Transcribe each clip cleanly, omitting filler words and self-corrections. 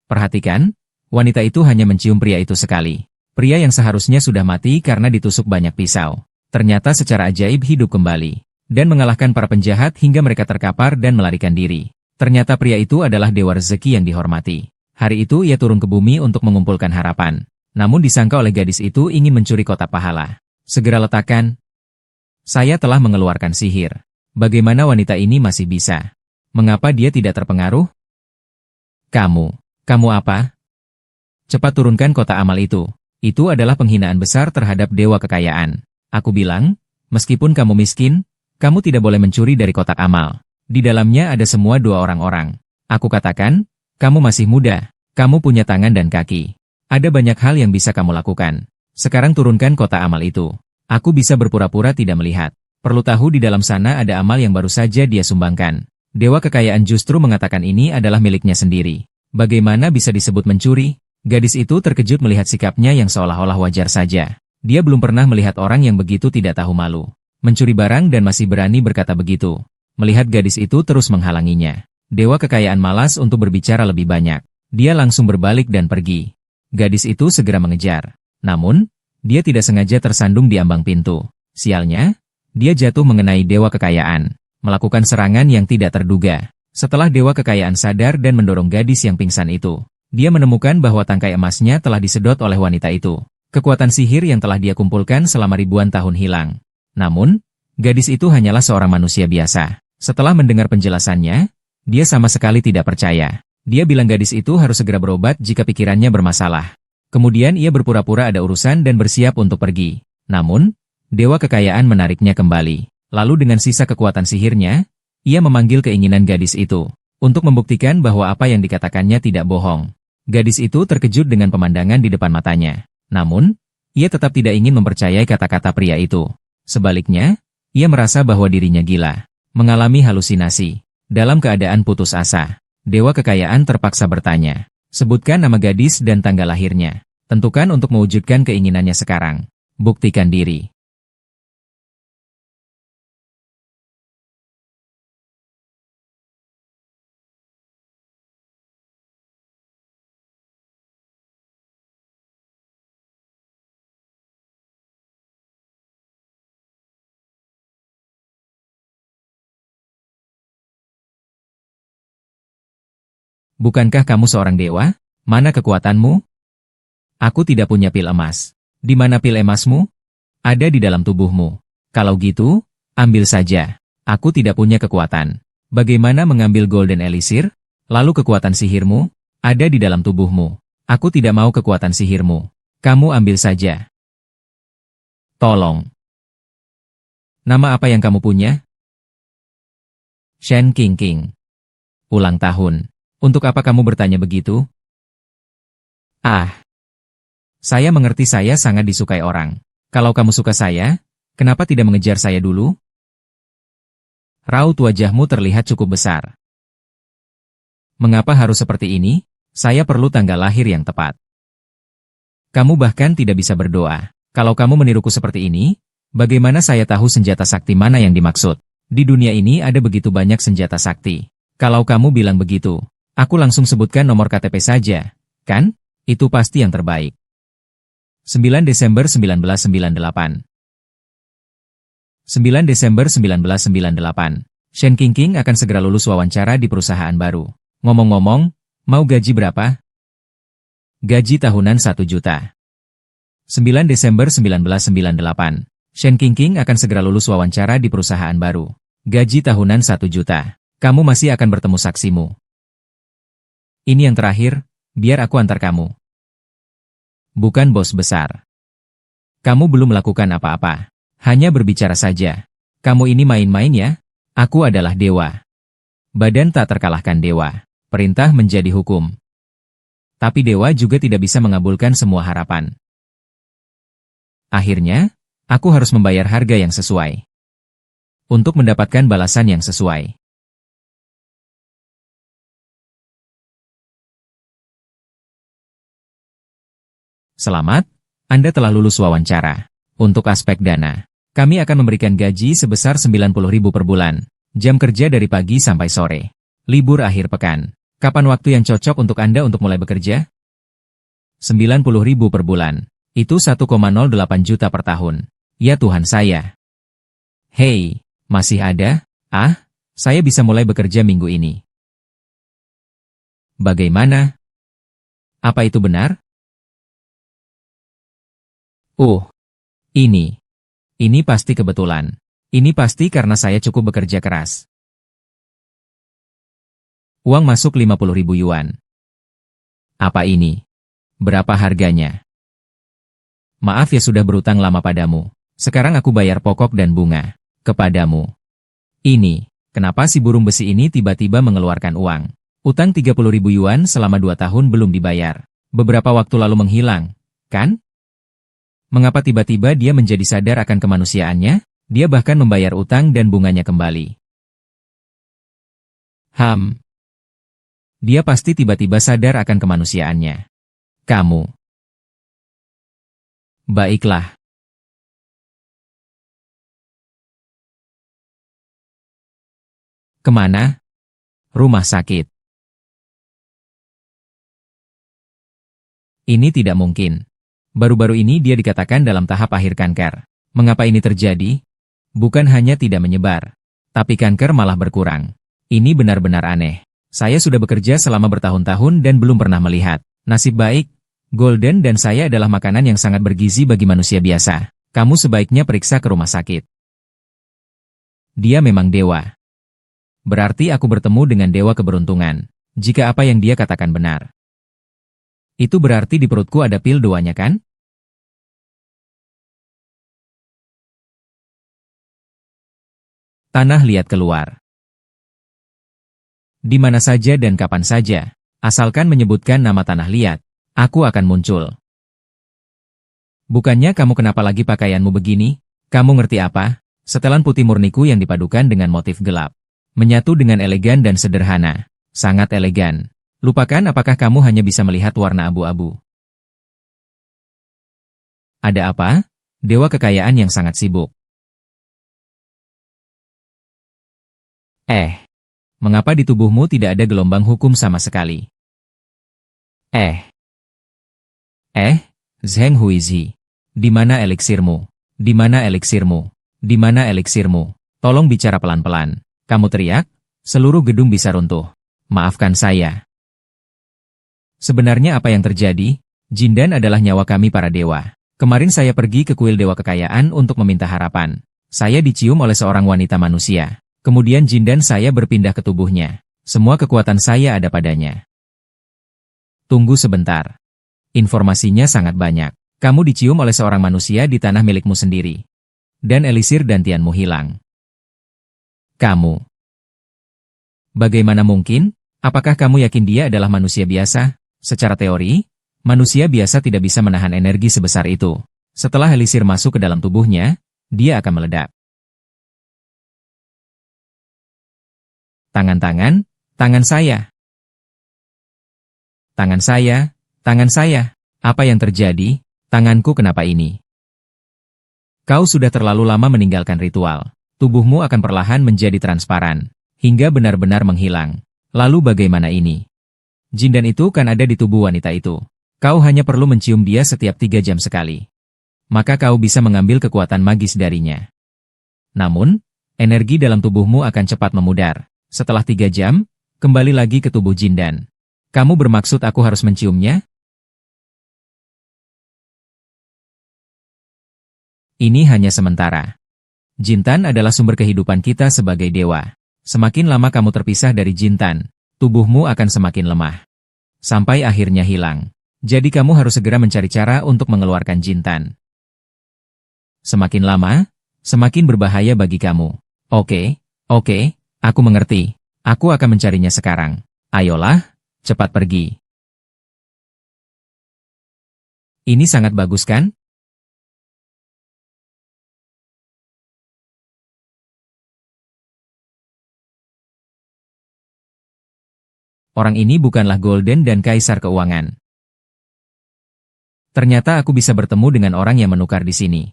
Perhatikan, wanita itu hanya mencium pria itu sekali. Pria yang seharusnya sudah mati karena ditusuk banyak pisau. Ternyata secara ajaib hidup kembali. Dan mengalahkan para penjahat hingga mereka terkapar dan melarikan diri. Ternyata pria itu adalah dewa rezeki yang dihormati. Hari itu ia turun ke bumi untuk mengumpulkan harapan. Namun disangka oleh gadis itu ingin mencuri kotak pahala. Segera letakkan. Saya telah mengeluarkan sihir. Bagaimana wanita ini masih bisa? Mengapa dia tidak terpengaruh? Kamu apa? Cepat turunkan kotak amal itu. Itu adalah penghinaan besar terhadap dewa kekayaan. Aku bilang, meskipun kamu miskin, kamu tidak boleh mencuri dari kotak amal. Di dalamnya ada semua dua orang-orang. Aku katakan, kamu masih muda, kamu punya tangan dan kaki. Ada banyak hal yang bisa kamu lakukan. Sekarang turunkan kotak amal itu. Aku bisa berpura-pura tidak melihat. Perlu tahu di dalam sana ada amal yang baru saja dia sumbangkan. Dewa kekayaan justru mengatakan ini adalah miliknya sendiri. Bagaimana bisa disebut mencuri? Gadis itu terkejut melihat sikapnya yang seolah-olah wajar saja. Dia belum pernah melihat orang yang begitu tidak tahu malu. Mencuri barang dan masih berani berkata begitu. Melihat gadis itu terus menghalanginya. Dewa kekayaan malas untuk berbicara lebih banyak. Dia langsung berbalik dan pergi. Gadis itu segera mengejar. Namun, dia tidak sengaja tersandung di ambang pintu. Sialnya, dia jatuh mengenai dewa kekayaan. Melakukan serangan yang tidak terduga. Setelah dewa kekayaan sadar dan mendorong gadis yang pingsan itu, dia menemukan bahwa tangkai emasnya telah disedot oleh wanita itu. Kekuatan sihir yang telah dia kumpulkan selama ribuan tahun hilang. Namun, gadis itu hanyalah seorang manusia biasa. Setelah mendengar penjelasannya, dia sama sekali tidak percaya. Dia bilang gadis itu harus segera berobat jika pikirannya bermasalah. Kemudian ia berpura-pura ada urusan dan bersiap untuk pergi. Namun, dewa kekayaan menariknya kembali. Lalu dengan sisa kekuatan sihirnya, ia memanggil keinginan gadis itu. Untuk membuktikan bahwa apa yang dikatakannya tidak bohong. Gadis itu terkejut dengan pemandangan di depan matanya. Namun, ia tetap tidak ingin mempercayai kata-kata pria itu. Sebaliknya, ia merasa bahwa dirinya gila. Mengalami halusinasi. Dalam keadaan putus asa. Dewa kekayaan terpaksa bertanya, sebutkan nama gadis dan tanggal lahirnya. Tentukan untuk mewujudkan keinginannya sekarang. Buktikan diri. Bukankah kamu seorang dewa? Mana kekuatanmu? Aku tidak punya pil emas. Di mana pil emasmu? Ada di dalam tubuhmu. Kalau gitu, ambil saja. Aku tidak punya kekuatan. Bagaimana mengambil Golden Elixir? Lalu kekuatan sihirmu? Ada di dalam tubuhmu. Aku tidak mau kekuatan sihirmu. Kamu ambil saja. Tolong. Nama apa yang kamu punya? Shen Qingqing. Ulang tahun. Untuk apa kamu bertanya begitu? Saya mengerti saya sangat disukai orang. Kalau kamu suka saya, kenapa tidak mengejar saya dulu? Raut wajahmu terlihat cukup besar. Mengapa harus seperti ini? Saya perlu tanggal lahir yang tepat. Kamu bahkan tidak bisa berdoa. Kalau kamu meniruku seperti ini, bagaimana saya tahu senjata sakti mana yang dimaksud? Di dunia ini ada begitu banyak senjata sakti. Kalau kamu bilang begitu, aku langsung sebutkan nomor KTP saja, kan? Itu pasti yang terbaik. 9 Desember 1998. 9 Desember 1998. Shen Qingqing akan segera lulus wawancara di perusahaan baru. Ngomong-ngomong, mau gaji berapa? Gaji tahunan 1 juta. 9 Desember 1998. Shen Qingqing akan segera lulus wawancara di perusahaan baru. Gaji tahunan 1 juta. Kamu masih akan bertemu saksimu. Ini yang terakhir, biar aku antar kamu. Bukan bos besar. Kamu belum melakukan apa-apa. Hanya berbicara saja. Kamu ini main-main ya? Aku adalah dewa. Badan tak terkalahkan dewa. Perintah menjadi hukum. Tapi dewa juga tidak bisa mengabulkan semua harapan. Akhirnya, aku harus membayar harga yang sesuai. Untuk mendapatkan balasan yang sesuai. Selamat, Anda telah lulus wawancara. Untuk aspek dana, kami akan memberikan gaji sebesar 90.000 per bulan. Jam kerja dari pagi sampai sore. Libur akhir pekan. Kapan waktu yang cocok untuk Anda untuk mulai bekerja? 90.000 per bulan. Itu 1,08 juta per tahun. Ya Tuhan saya. Hei, masih ada? Saya bisa mulai bekerja minggu ini. Bagaimana? Apa itu benar? Ini. Ini pasti kebetulan. Ini pasti karena saya cukup bekerja keras. Uang masuk 50.000 yuan. Apa ini? Berapa harganya? Maaf ya sudah berutang lama padamu. Sekarang aku bayar pokok dan bunga. Kepadamu. Ini, kenapa si burung besi ini tiba-tiba mengeluarkan uang? Utang 30.000 yuan selama 2 tahun belum dibayar. Beberapa waktu lalu menghilang, kan? Mengapa tiba-tiba dia menjadi sadar akan kemanusiaannya? Dia bahkan membayar utang dan bunganya kembali. Dia pasti tiba-tiba sadar akan kemanusiaannya. Kamu. Baiklah. Kemana? Rumah sakit. Ini tidak mungkin. Baru-baru ini dia dikatakan dalam tahap akhir kanker. Mengapa ini terjadi? Bukan hanya tidak menyebar, tapi kanker malah berkurang. Ini benar-benar aneh. Saya sudah bekerja selama bertahun-tahun dan belum pernah melihat. Nasib baik, Golden dan saya adalah makanan yang sangat bergizi bagi manusia biasa. Kamu sebaiknya periksa ke rumah sakit. Dia memang dewa. Berarti aku bertemu dengan dewa keberuntungan. Jika apa yang dia katakan benar. Itu berarti di perutku ada pil doanya kan? Tanah liat keluar. Di mana saja dan kapan saja, asalkan menyebutkan nama tanah liat, aku akan muncul. Bukannya kamu kenapa lagi pakaianmu begini? Kamu ngerti apa? Setelan putih murniku yang dipadukan dengan motif gelap. Menyatu dengan elegan dan sederhana. Sangat elegan. Lupakan apakah kamu hanya bisa melihat warna abu-abu. Ada apa? Dewa kekayaan yang sangat sibuk. Mengapa di tubuhmu tidak ada gelombang hukum sama sekali? Zheng Huizi. Di mana eliksirmu? Di mana eliksirmu? Di mana eliksirmu? Tolong bicara pelan-pelan. Kamu teriak, seluruh gedung bisa runtuh. Maafkan saya. Sebenarnya apa yang terjadi? Jindan adalah nyawa kami para dewa. Kemarin saya pergi ke kuil dewa kekayaan untuk meminta harapan. Saya dicium oleh seorang wanita manusia. Kemudian Jindan saya berpindah ke tubuhnya. Semua kekuatan saya ada padanya. Tunggu sebentar. Informasinya sangat banyak. Kamu dicium oleh seorang manusia di tanah milikmu sendiri. Dan elisir dantianmu hilang. Kamu. Bagaimana mungkin? Apakah kamu yakin dia adalah manusia biasa? Secara teori, manusia biasa tidak bisa menahan energi sebesar itu. Setelah elisir masuk ke dalam tubuhnya, dia akan meledak. Tangan saya. Tangan saya. Apa yang terjadi? Tanganku kenapa ini? Kau sudah terlalu lama meninggalkan ritual. Tubuhmu akan perlahan menjadi transparan, hingga benar-benar menghilang. Lalu bagaimana ini? Jindan itu kan ada di tubuh wanita itu. Kau hanya perlu mencium dia setiap 3 jam sekali. Maka kau bisa mengambil kekuatan magis darinya. Namun, energi dalam tubuhmu akan cepat memudar. Setelah 3 jam, kembali lagi ke tubuh Jindan. Kamu bermaksud aku harus menciumnya? Ini hanya sementara. Jintan adalah sumber kehidupan kita sebagai dewa. Semakin lama kamu terpisah dari Jintan, tubuhmu akan semakin lemah. Sampai akhirnya hilang. Jadi kamu harus segera mencari cara untuk mengeluarkan Jintan. Semakin lama, semakin berbahaya bagi kamu. Oke, aku mengerti. Aku akan mencarinya sekarang. Ayolah, cepat pergi. Ini sangat bagus kan? Orang ini bukanlah Golden dan Kaisar Keuangan. Ternyata aku bisa bertemu dengan orang yang menukar di sini.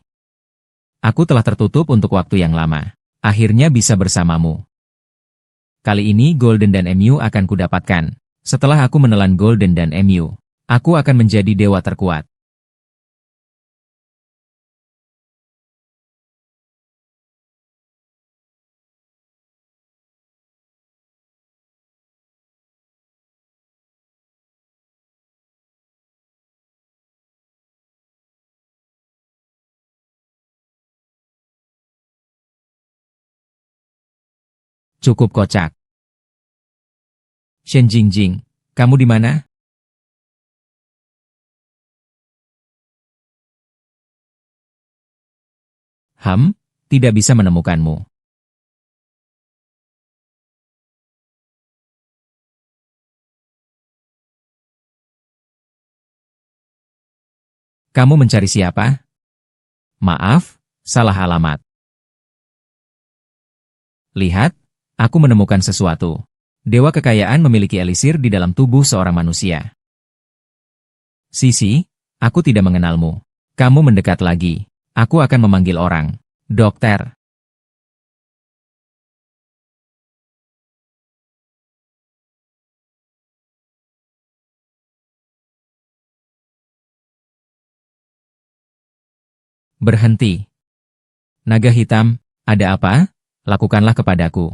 Aku telah tertutup untuk waktu yang lama. Akhirnya bisa bersamamu. Kali ini Golden dan MU akan kudapatkan. Setelah aku menelan Golden dan Emu, aku akan menjadi dewa terkuat. Cukup kocak. Shen Jingjing, kamu di mana? Tidak bisa menemukanmu. Kamu mencari siapa? Maaf, salah alamat. Lihat, aku menemukan sesuatu. Dewa kekayaan memiliki elisir di dalam tubuh seorang manusia. Sisi, aku tidak mengenalmu. Kamu mendekat lagi. Aku akan memanggil orang. Dokter. Berhenti. Naga hitam, ada apa? Lakukanlah kepadaku.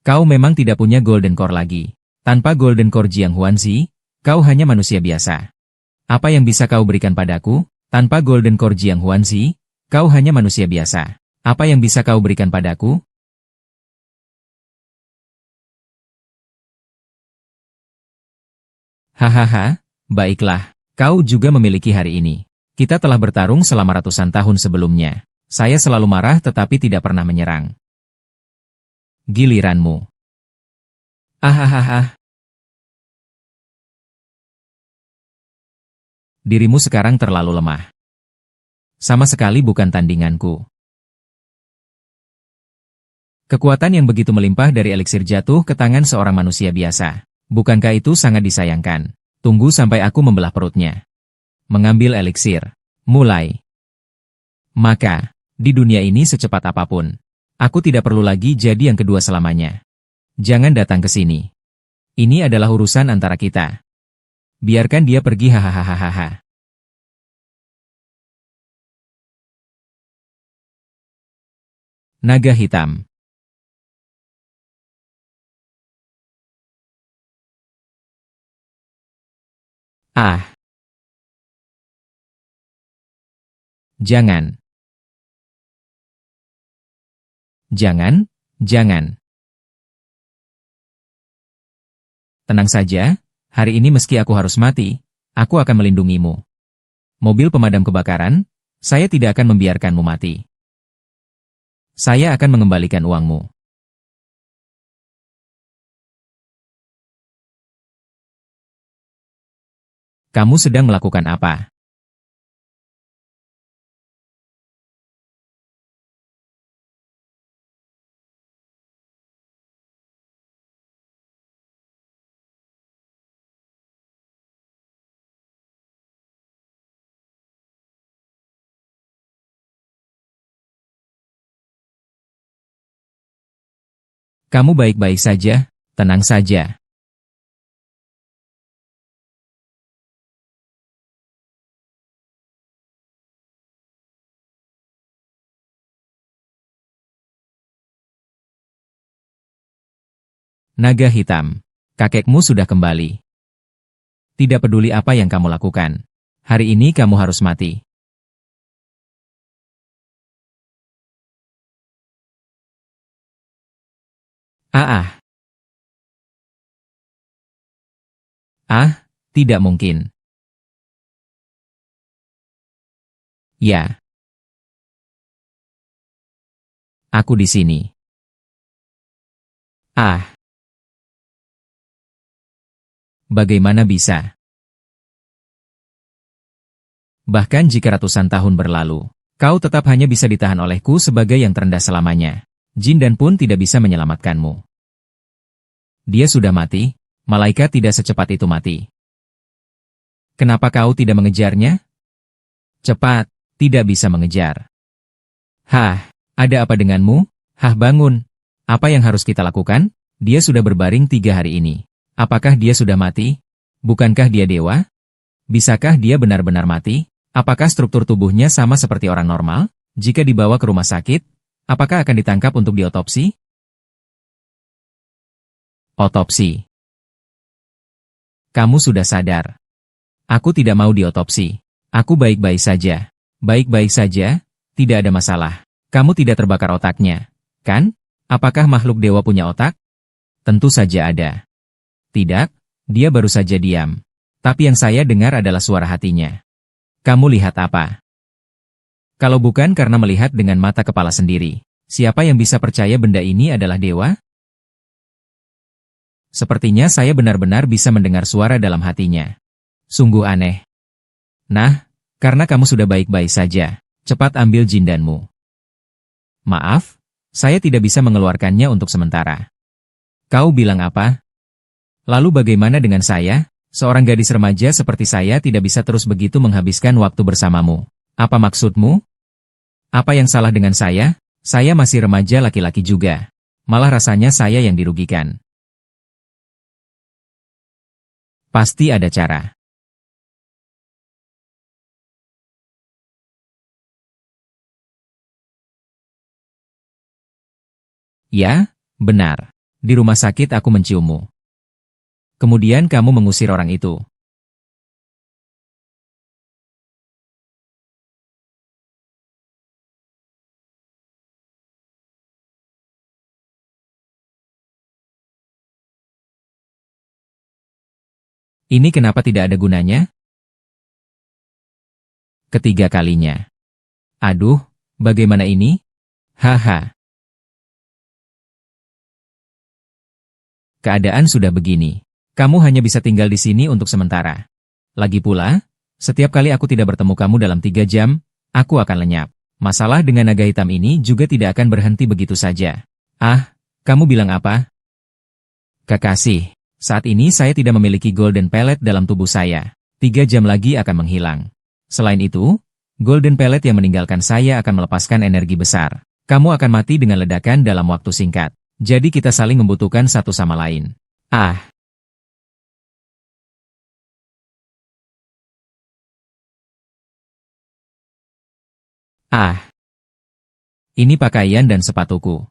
Kau memang tidak punya Golden Core lagi. Tanpa Golden Core Jiang Huanzi, kau hanya manusia biasa. Apa yang bisa kau berikan padaku? Tanpa Golden Core Jiang Huanzi, kau hanya manusia biasa. Apa yang bisa kau berikan padaku? Hahaha, baiklah. Kau juga memiliki hari ini. Kita telah bertarung selama ratusan tahun sebelumnya. Saya selalu marah tetapi tidak pernah menyerang. Giliranmu. Ahahaha. Dirimu sekarang terlalu lemah. Sama sekali bukan tandinganku. Kekuatan yang begitu melimpah dari eliksir jatuh ke tangan seorang manusia biasa. Bukankah itu sangat disayangkan? Tunggu sampai aku membelah perutnya. Mengambil eliksir. Mulai. Maka, di dunia ini secepat apapun, aku tidak perlu lagi jadi yang kedua selamanya. Jangan datang ke sini. Ini adalah urusan antara kita. Biarkan dia pergi hahaha. Naga hitam. Ah. Jangan. Jangan, jangan. Tenang saja, hari ini meski aku harus mati, aku akan melindungimu. Mobil pemadam kebakaran, saya tidak akan membiarkanmu mati. Saya akan mengembalikan uangmu. Kamu sedang melakukan apa? Kamu baik-baik saja, tenang saja. Naga hitam, kakekmu sudah kembali. Tidak peduli apa yang kamu lakukan. Hari ini kamu harus mati. Ah. Tidak mungkin. Ya. Aku di sini. Bagaimana bisa? Bahkan jika ratusan tahun berlalu, kau tetap hanya bisa ditahan olehku sebagai yang terendah selamanya. Jin dan pun tidak bisa menyelamatkanmu. Dia sudah mati, malaikat tidak secepat itu mati. Kenapa kau tidak mengejarnya? Cepat, tidak bisa mengejar. Ada apa denganmu? Bangun. Apa yang harus kita lakukan? Dia sudah berbaring 3 hari ini. Apakah dia sudah mati? Bukankah dia dewa? Bisakah dia benar-benar mati? Apakah struktur tubuhnya sama seperti orang normal? Jika dibawa ke rumah sakit, apakah akan ditangkap untuk diotopsi? Otopsi. Kamu sudah sadar. Aku tidak mau diotopsi. Aku baik-baik saja. Baik-baik saja, tidak ada masalah. Kamu tidak terbakar otaknya, kan? Apakah makhluk dewa punya otak? Tentu saja ada. Tidak, dia baru saja diam. Tapi yang saya dengar adalah suara hatinya. Kamu lihat apa? Kalau bukan karena melihat dengan mata kepala sendiri, siapa yang bisa percaya benda ini adalah dewa? Sepertinya saya benar-benar bisa mendengar suara dalam hatinya. Sungguh aneh. Nah, karena kamu sudah baik-baik saja, cepat ambil jindanmu. Maaf, saya tidak bisa mengeluarkannya untuk sementara. Kau bilang apa? Lalu bagaimana dengan saya? Seorang gadis remaja seperti saya tidak bisa terus begitu menghabiskan waktu bersamamu. Apa maksudmu? Apa yang salah dengan saya? Saya masih remaja laki-laki juga. Malah rasanya saya yang dirugikan. Pasti ada cara. Ya, benar. Di rumah sakit aku menciummu. Kemudian kamu mengusir orang itu. Ini kenapa tidak ada gunanya? Ketiga kalinya. Aduh, bagaimana ini? Haha. Keadaan sudah begini. Kamu hanya bisa tinggal di sini untuk sementara. Lagi pula, setiap kali aku tidak bertemu kamu dalam 3 jam, aku akan lenyap. Masalah dengan naga hitam ini juga tidak akan berhenti begitu saja. Ah, kamu bilang apa? Kekasih, saat ini saya tidak memiliki golden pellet dalam tubuh saya. 3 jam lagi akan menghilang. Selain itu, golden pellet yang meninggalkan saya akan melepaskan energi besar. Kamu akan mati dengan ledakan dalam waktu singkat. Jadi kita saling membutuhkan satu sama lain. Ah, ini pakaian dan sepatuku.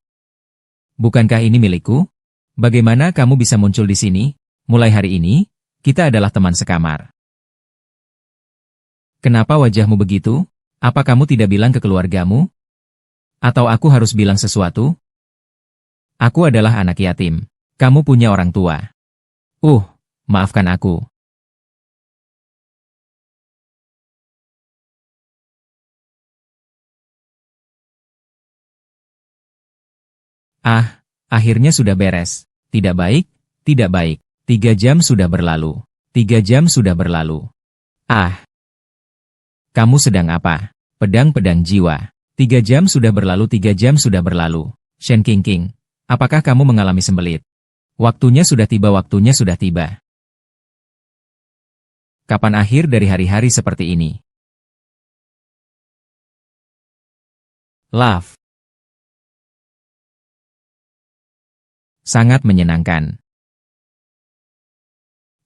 Bukankah ini milikku? Bagaimana kamu bisa muncul di sini? Mulai hari ini, kita adalah teman sekamar. Kenapa wajahmu begitu? Apa kamu tidak bilang ke keluargamu? Atau aku harus bilang sesuatu? Aku adalah anak yatim. Kamu punya orang tua. Uh, maafkan aku. Ah, akhirnya sudah beres. Tidak baik, tidak baik. 3 jam sudah berlalu. 3 jam sudah berlalu. Ah, kamu sedang apa? Pedang-pedang jiwa. 3 jam sudah berlalu, 3 jam sudah berlalu. Shen Qingqing, apakah kamu mengalami sembelit? Waktunya sudah tiba, waktunya sudah tiba. Kapan akhir dari hari-hari seperti ini? Love. Sangat menyenangkan.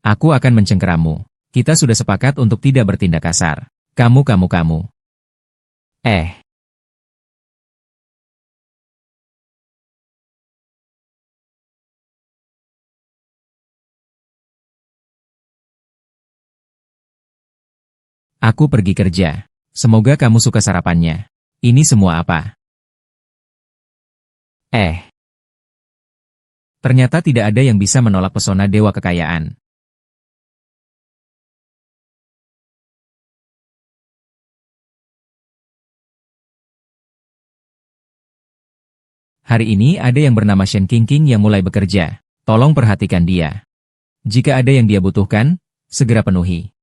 Aku akan mencengkeramu. Kita sudah sepakat untuk tidak bertindak kasar. Kamu. Eh, aku pergi kerja. Semoga kamu suka sarapannya. Ini semua apa? Eh, ternyata tidak ada yang bisa menolak pesona dewa kekayaan. Hari ini ada yang bernama Shen Qingqing yang mulai bekerja. Tolong perhatikan dia. Jika ada yang dia butuhkan, segera penuhi.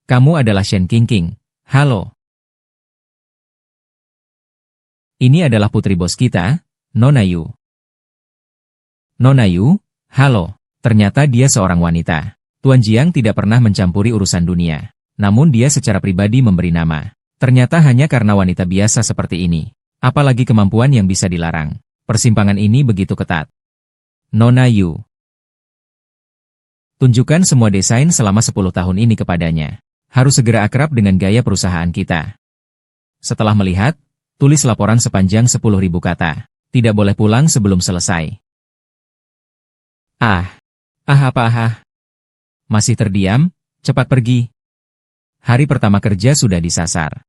Kamu adalah Shen Qingqing. Halo. Ini adalah putri bos kita, Nona Yu. Nona Yu, halo. Ternyata dia seorang wanita. Tuan Jiang tidak pernah mencampuri urusan dunia. Namun dia secara pribadi memberi nama. Ternyata hanya karena wanita biasa seperti ini. Apalagi kemampuan yang bisa dilarang. Persimpangan ini begitu ketat. Nona Yu. Tunjukkan semua desain selama 10 tahun ini kepadanya. Harus segera akrab dengan gaya perusahaan kita. Setelah melihat, tulis laporan sepanjang 10.000 kata. Tidak boleh pulang sebelum selesai. Apa? Masih terdiam? Cepat pergi. Hari pertama kerja sudah disasar.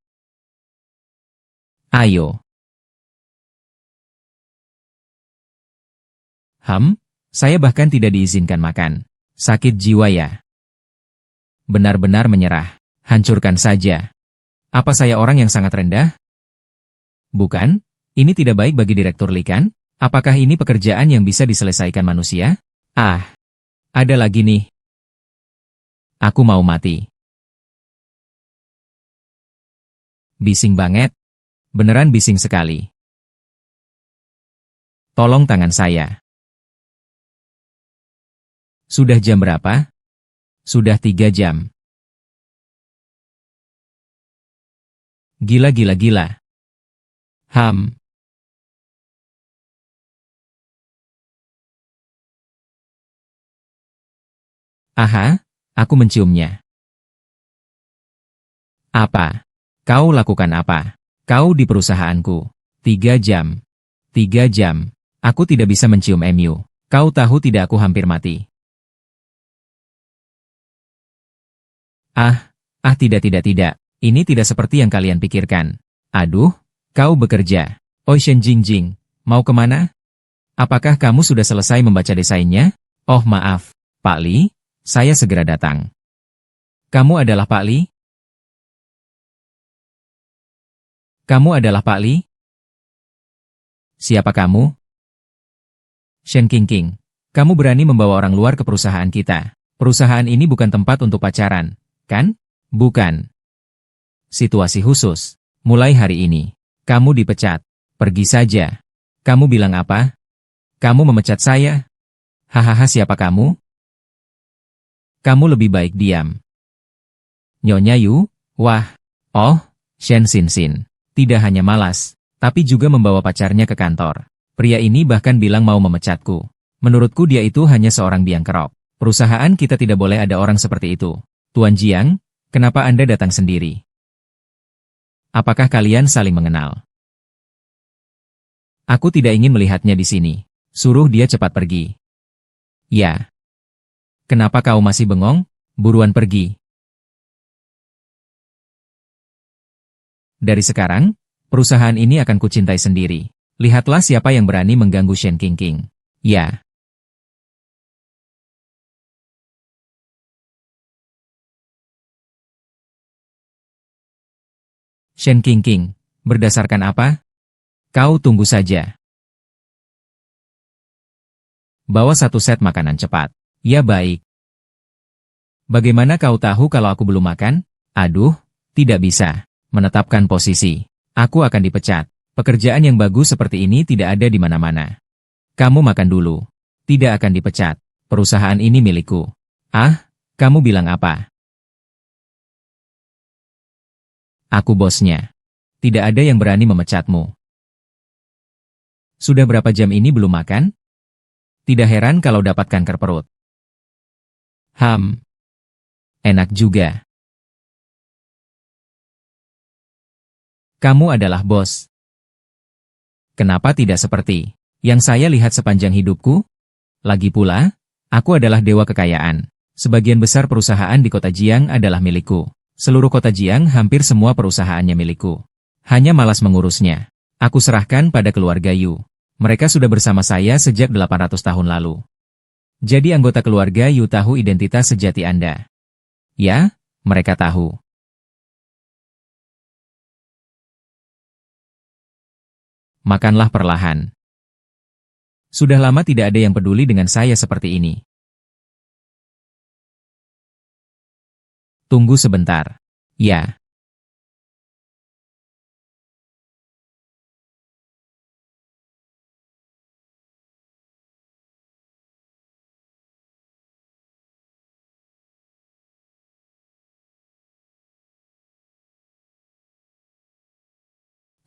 Ayo. Saya bahkan tidak diizinkan makan. Sakit jiwa ya. Benar-benar menyerah. Hancurkan saja. Apa saya orang yang sangat rendah? Bukan? Ini tidak baik bagi Direktur Li kan? Apakah ini pekerjaan yang bisa diselesaikan manusia? Ada lagi nih. Aku mau mati. Bising banget. Beneran bising sekali. Tolong tangan saya. Sudah jam berapa? Sudah 3 jam. Gila. Aha, aku menciumnya. Apa? Kau lakukan apa? Kau di perusahaanku. 3 jam. 3 jam. Aku tidak bisa mencium MU. Kau tahu tidak aku hampir mati. Tidak. Ini tidak seperti yang kalian pikirkan. Aduh, kau bekerja. Oi Shen Jingjing, mau kemana? Apakah kamu sudah selesai membaca desainnya? Oh maaf, Pak Li, saya segera datang. Kamu adalah Pak Li? Kamu adalah Pak Li? Siapa kamu? Shen Qingqing, kamu berani membawa orang luar ke perusahaan kita. Perusahaan ini bukan tempat untuk pacaran, kan? Bukan. Situasi khusus. Mulai hari ini, kamu dipecat. Pergi saja. Kamu bilang apa? Kamu memecat saya? Hahaha, siapa kamu? Kamu lebih baik diam. Nyonya Yu, wah. Oh, Shen Xin. Tidak hanya malas, tapi juga membawa pacarnya ke kantor. Pria ini bahkan bilang mau memecatku. Menurutku dia itu hanya seorang biang kerok. Perusahaan kita tidak boleh ada orang seperti itu. Tuan Jiang, kenapa Anda datang sendiri? Apakah kalian saling mengenal? Aku tidak ingin melihatnya di sini. Suruh dia cepat pergi. Ya. Kenapa kau masih bengong? Buruan pergi. Dari sekarang, perusahaan ini akan kucintai sendiri. Lihatlah siapa yang berani mengganggu Shen Qingqing. Ya. Shen Qingqing, berdasarkan apa? Kau tunggu saja. Bawa 1 set makanan cepat. Ya baik. Bagaimana kau tahu kalau aku belum makan? Aduh, tidak bisa. Menetapkan posisi. Aku akan dipecat. Pekerjaan yang bagus seperti ini tidak ada di mana-mana. Kamu makan dulu. Tidak akan dipecat. Perusahaan ini milikku. Kamu bilang apa? Aku bosnya. Tidak ada yang berani memecatmu. Sudah berapa jam ini belum makan? Tidak heran kalau dapat kanker perut. Enak juga. Kamu adalah bos. Kenapa tidak seperti yang saya lihat sepanjang hidupku? Lagi pula, aku adalah dewa kekayaan. Sebagian besar perusahaan di kota Jiang adalah milikku. Seluruh kota Jiang hampir semua perusahaannya milikku. Hanya malas mengurusnya. Aku serahkan pada keluarga Yu. Mereka sudah bersama saya sejak 800 tahun lalu. Jadi anggota keluarga Yu tahu identitas sejati Anda. Ya, mereka tahu. Makanlah perlahan. Sudah lama tidak ada yang peduli dengan saya seperti ini. Tunggu sebentar. Ya.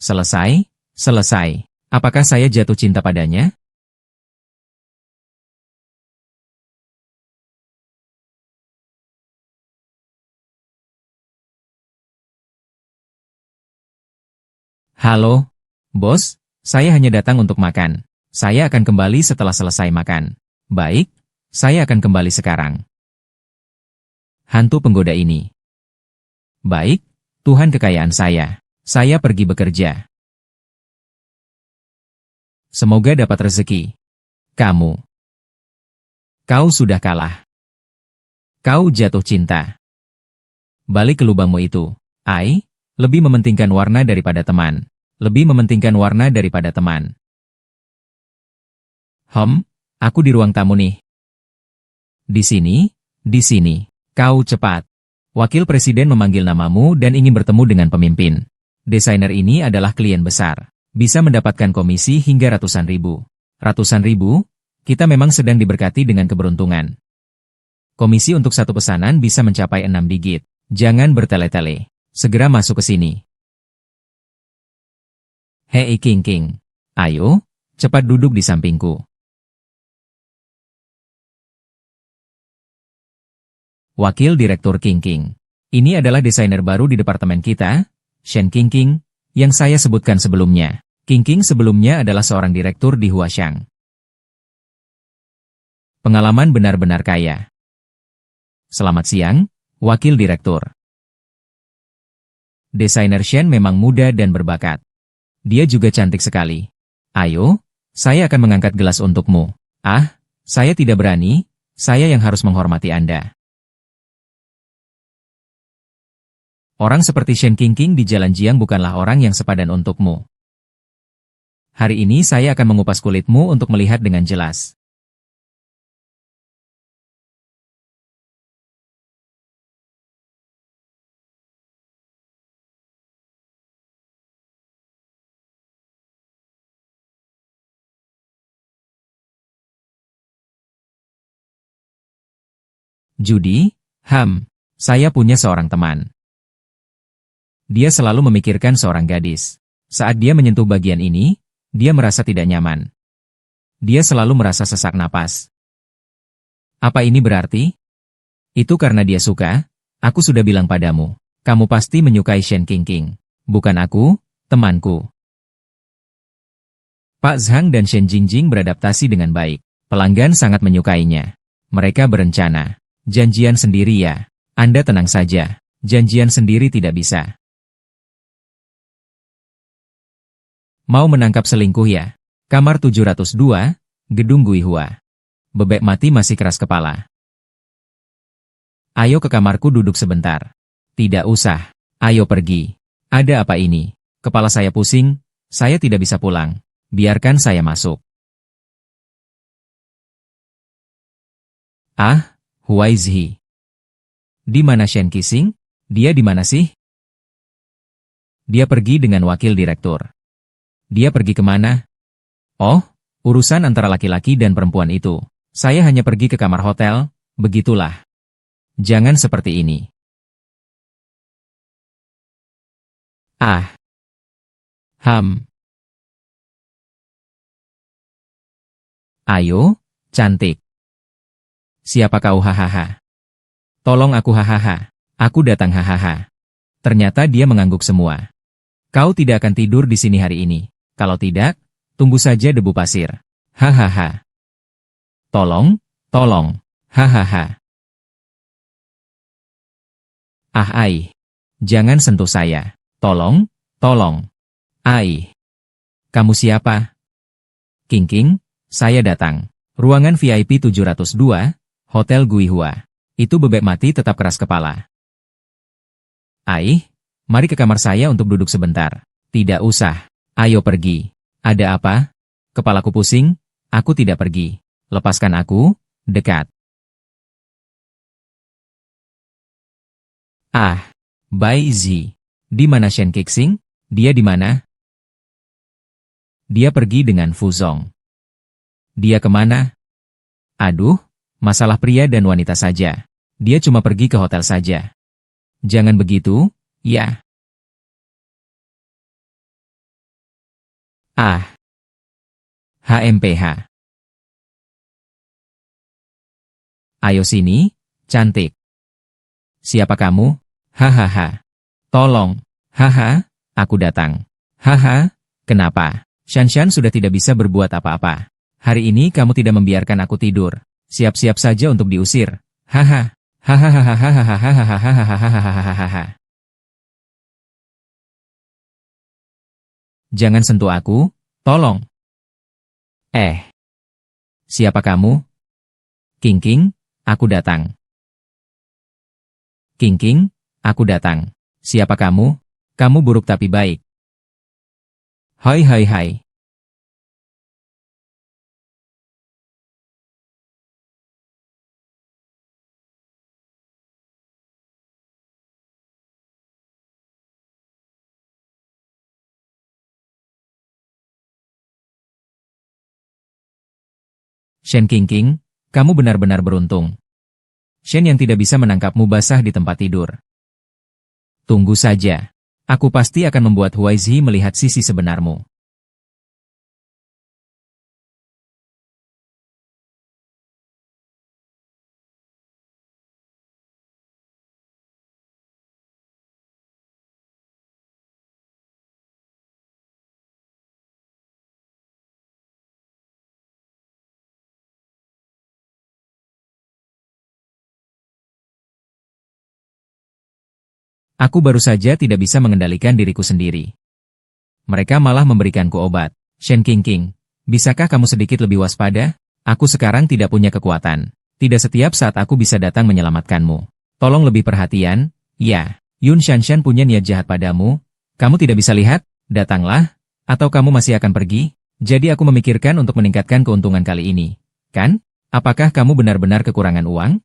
Selesai, selesai. Apakah saya jatuh cinta padanya? Halo, bos, saya hanya datang untuk makan. Saya akan kembali setelah selesai makan. Baik, saya akan kembali sekarang. Hantu penggoda ini. Baik, Tuhan kekayaan saya. Saya pergi bekerja. Semoga dapat rezeki. Kamu. Kau sudah kalah. Kau jatuh cinta. Balik ke lubangmu itu. Lebih mementingkan warna daripada teman. Lebih mementingkan warna daripada teman. Aku di ruang tamu nih. Di sini, di sini. Kau cepat. Wakil presiden memanggil namamu dan ingin bertemu dengan pemimpin. Desainer ini adalah klien besar. Bisa mendapatkan komisi hingga ratusan ribu. Ratusan ribu? Kita memang sedang diberkati dengan keberuntungan. Komisi untuk satu pesanan bisa mencapai 6 digit. Jangan bertele-tele. Segera masuk ke sini. Hei King. Ayo, cepat duduk di sampingku. Wakil Direktur King. Ini adalah desainer baru di departemen kita, Shen King, yang saya sebutkan sebelumnya. King sebelumnya adalah seorang direktur di Huashang. Pengalaman benar-benar kaya. Selamat siang, Wakil Direktur. Desainer Shen memang muda dan berbakat. Dia juga cantik sekali. Ayo, saya akan mengangkat gelas untukmu. Saya tidak berani, saya yang harus menghormati Anda. Orang seperti Shen King di Jalan Jiang bukanlah orang yang sepadan untukmu. Hari ini saya akan mengupas kulitmu untuk melihat dengan jelas. Judy, saya punya seorang teman. Dia selalu memikirkan seorang gadis. Saat dia menyentuh bagian ini, dia merasa tidak nyaman. Dia selalu merasa sesak napas. Apa ini berarti? Itu karena dia suka, aku sudah bilang padamu. Kamu pasti menyukai Shen King. Bukan aku, temanku. Pak Zhang dan Shen Jingjing beradaptasi dengan baik. Pelanggan sangat menyukainya. Mereka berencana. Janjian sendiri ya. Anda tenang saja. Janjian sendiri tidak bisa. Mau menangkap selingkuh ya? Kamar 702, Gedung Guihua. Bebek mati masih keras kepala. Ayo ke kamarku duduk sebentar. Tidak usah. Ayo pergi. Ada apa ini? Kepala saya pusing, saya tidak bisa pulang. Biarkan saya masuk. Huai Zhi. Di mana Shen Qixing? Dia di mana sih? Dia pergi dengan wakil direktur. Dia pergi kemana? Oh, urusan antara laki-laki dan perempuan itu. Saya hanya pergi ke kamar hotel, begitulah. Jangan seperti ini. Ayo, cantik. Siapa kau hahaha? Tolong aku hahaha. Aku datang hahaha. Ternyata dia mengangguk semua. Kau tidak akan tidur di sini hari ini. Kalau tidak, tunggu saja debu pasir. Hahaha. Tolong, hahaha. Jangan sentuh saya. Tolong. Kamu siapa? King, saya datang. Ruangan VIP 702, Hotel Guihua. Itu bebek mati tetap keras kepala. Mari ke kamar saya untuk duduk sebentar. Tidak usah. Ayo pergi. Ada apa? Kepalaku pusing, aku tidak pergi. Lepaskan aku, dekat. Bai Zi. Di mana Shen Qixing? Dia di mana? Dia pergi dengan Fu Zong. Dia kemana? Aduh, masalah pria dan wanita saja. Dia cuma pergi ke hotel saja. Jangan begitu, ya. Ah, HMPH. Ayo sini, cantik. Siapa kamu? Hahaha. Tolong. Haha, aku datang. Haha, kenapa? Shanshan sudah tidak bisa berbuat apa-apa. Hari ini kamu tidak membiarkan aku tidur. Siap-siap saja untuk diusir. Haha. Hahaha. Jangan sentuh aku, tolong. Siapa kamu? King King, aku datang. King King, aku datang. Siapa kamu? Kamu buruk tapi baik. Hai hai hai. Shen King King, kamu benar-benar beruntung. Shen yang tidak bisa menangkapmu basah di tempat tidur. Tunggu saja. Aku pasti akan membuat Huaizhi melihat sisi sebenarmu. Aku baru saja tidak bisa mengendalikan diriku sendiri. Mereka malah memberikanku obat. Shen King King, bisakah kamu sedikit lebih waspada? Aku sekarang tidak punya kekuatan. Tidak setiap saat aku bisa datang menyelamatkanmu. Tolong lebih perhatian. Ya, Yun Shanshan punya niat jahat padamu. Kamu tidak bisa lihat? Datanglah. Atau kamu masih akan pergi? Jadi aku memikirkan untuk meningkatkan keuntungan kali ini. Kan? Apakah kamu benar-benar kekurangan uang?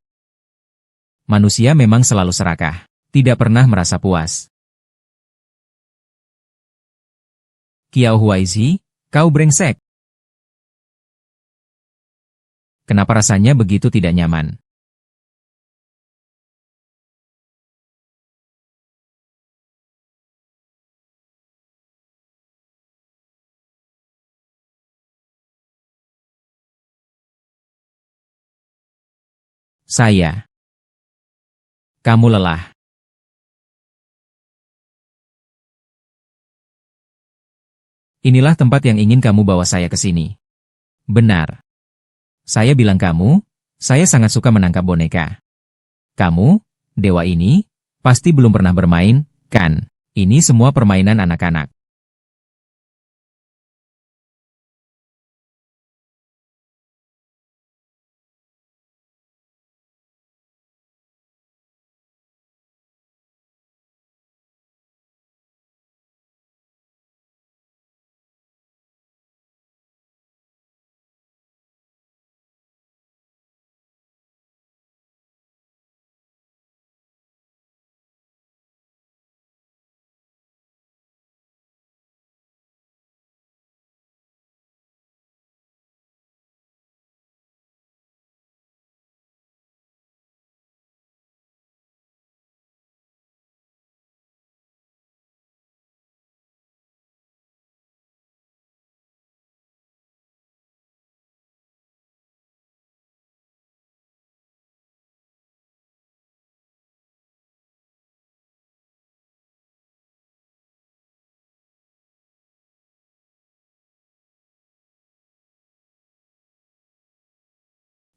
Manusia memang selalu serakah. Tidak pernah merasa puas. Kiao Huaizi, kau brengsek. Kenapa rasanya begitu tidak nyaman? Saya. Kamu lelah. Inilah tempat yang ingin kamu bawa saya ke sini. Benar. Saya bilang kamu, saya sangat suka menangkap boneka. Kamu, dewa ini, pasti belum pernah bermain, kan? Ini semua permainan anak-anak.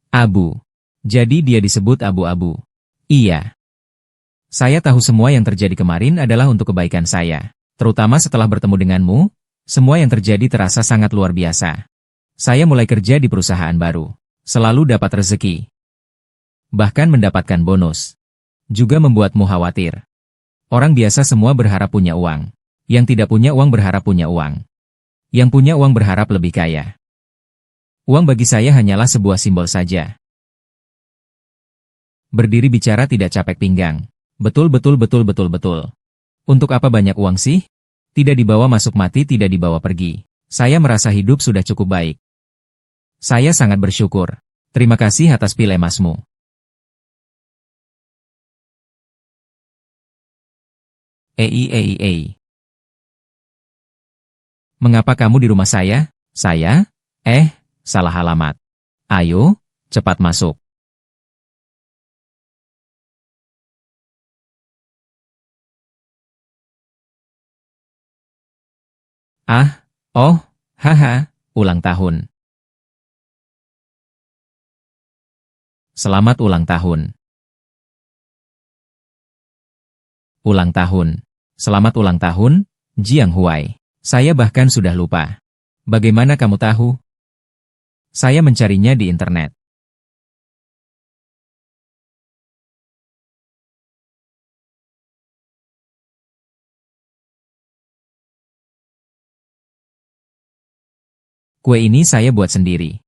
Abu. Jadi dia disebut abu-abu. Iya. Saya tahu semua yang terjadi kemarin adalah untuk kebaikan saya. Terutama setelah bertemu denganmu, semua yang terjadi terasa sangat luar biasa. Saya mulai kerja di perusahaan baru. Selalu dapat rezeki. Bahkan mendapatkan bonus. Juga membuatmu khawatir. Orang biasa semua berharap punya uang. Yang tidak punya uang berharap punya uang. Yang punya uang berharap lebih kaya. Uang bagi saya hanyalah sebuah simbol saja. Berdiri bicara tidak capek pinggang. Betul betul betul betul betul. Untuk apa banyak uang sih? Tidak dibawa masuk mati, tidak dibawa pergi. Saya merasa hidup sudah cukup baik. Saya sangat bersyukur. Terima kasih atas pil emasmu. Ei ei ei. Mengapa kamu di rumah saya? Saya? Salah alamat. Ayo, cepat masuk. Haha, ulang tahun. Selamat ulang tahun. Ulang tahun. Selamat ulang tahun, Jiang Huai. Saya bahkan sudah lupa. Bagaimana kamu tahu? Saya mencarinya di internet. Kue ini saya buat sendiri.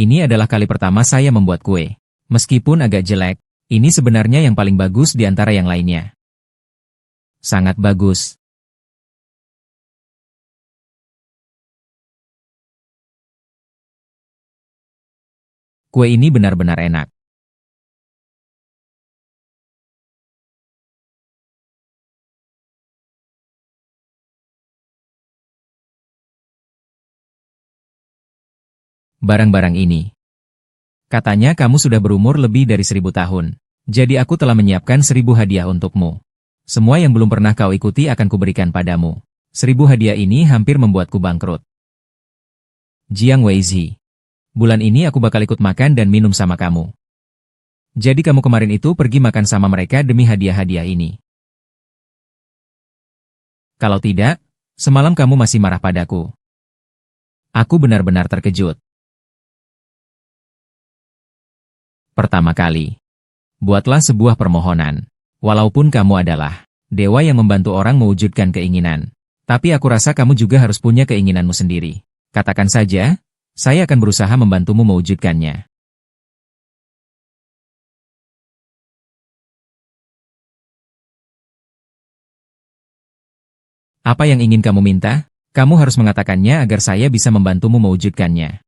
Ini adalah kali pertama saya membuat kue. Meskipun agak jelek, ini sebenarnya yang paling bagus di antara yang lainnya. Sangat bagus. Kue ini benar-benar enak. Barang-barang ini. Katanya kamu sudah berumur lebih dari 1000 tahun. Jadi aku telah menyiapkan 1000 hadiah untukmu. Semua yang belum pernah kau ikuti akan kuberikan padamu. 1000 hadiah ini hampir membuatku bangkrut. Jiang Weizi. Bulan ini aku bakal ikut makan dan minum sama kamu. Jadi kamu kemarin itu pergi makan sama mereka demi hadiah-hadiah ini. Kalau tidak, semalam kamu masih marah padaku. Aku benar-benar terkejut. Pertama kali, buatlah sebuah permohonan. Walaupun kamu adalah dewa yang membantu orang mewujudkan keinginan. Tapi aku rasa kamu juga harus punya keinginanmu sendiri. Katakan saja, saya akan berusaha membantumu mewujudkannya. Apa yang ingin kamu minta? Kamu harus mengatakannya agar saya bisa membantumu mewujudkannya.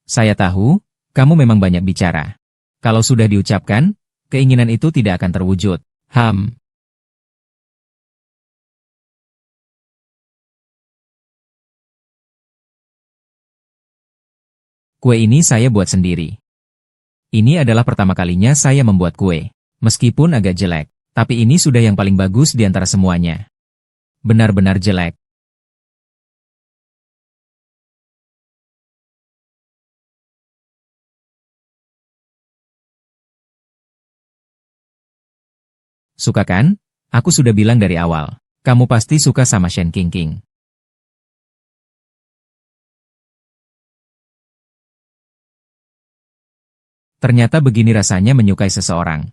Saya tahu, kamu memang banyak bicara. Kalau sudah diucapkan, keinginan itu tidak akan terwujud. Kue ini saya buat sendiri. Ini adalah pertama kalinya saya membuat kue. Meskipun agak jelek, tapi ini sudah yang paling bagus di antara semuanya. Benar-benar jelek. Suka kan? Aku sudah bilang dari awal. Kamu pasti suka sama Shen Qingqing. Ternyata begini rasanya menyukai seseorang.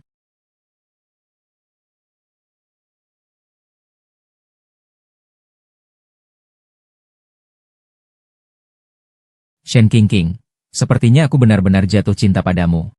Shen Qingqing, sepertinya aku benar-benar jatuh cinta padamu.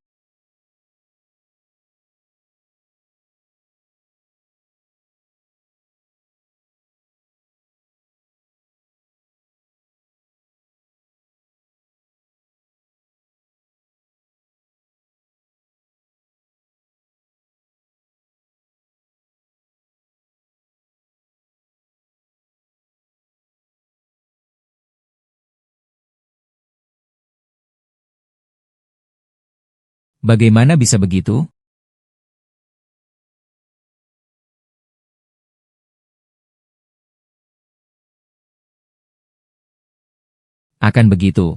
Bagaimana bisa begitu? Akan begitu.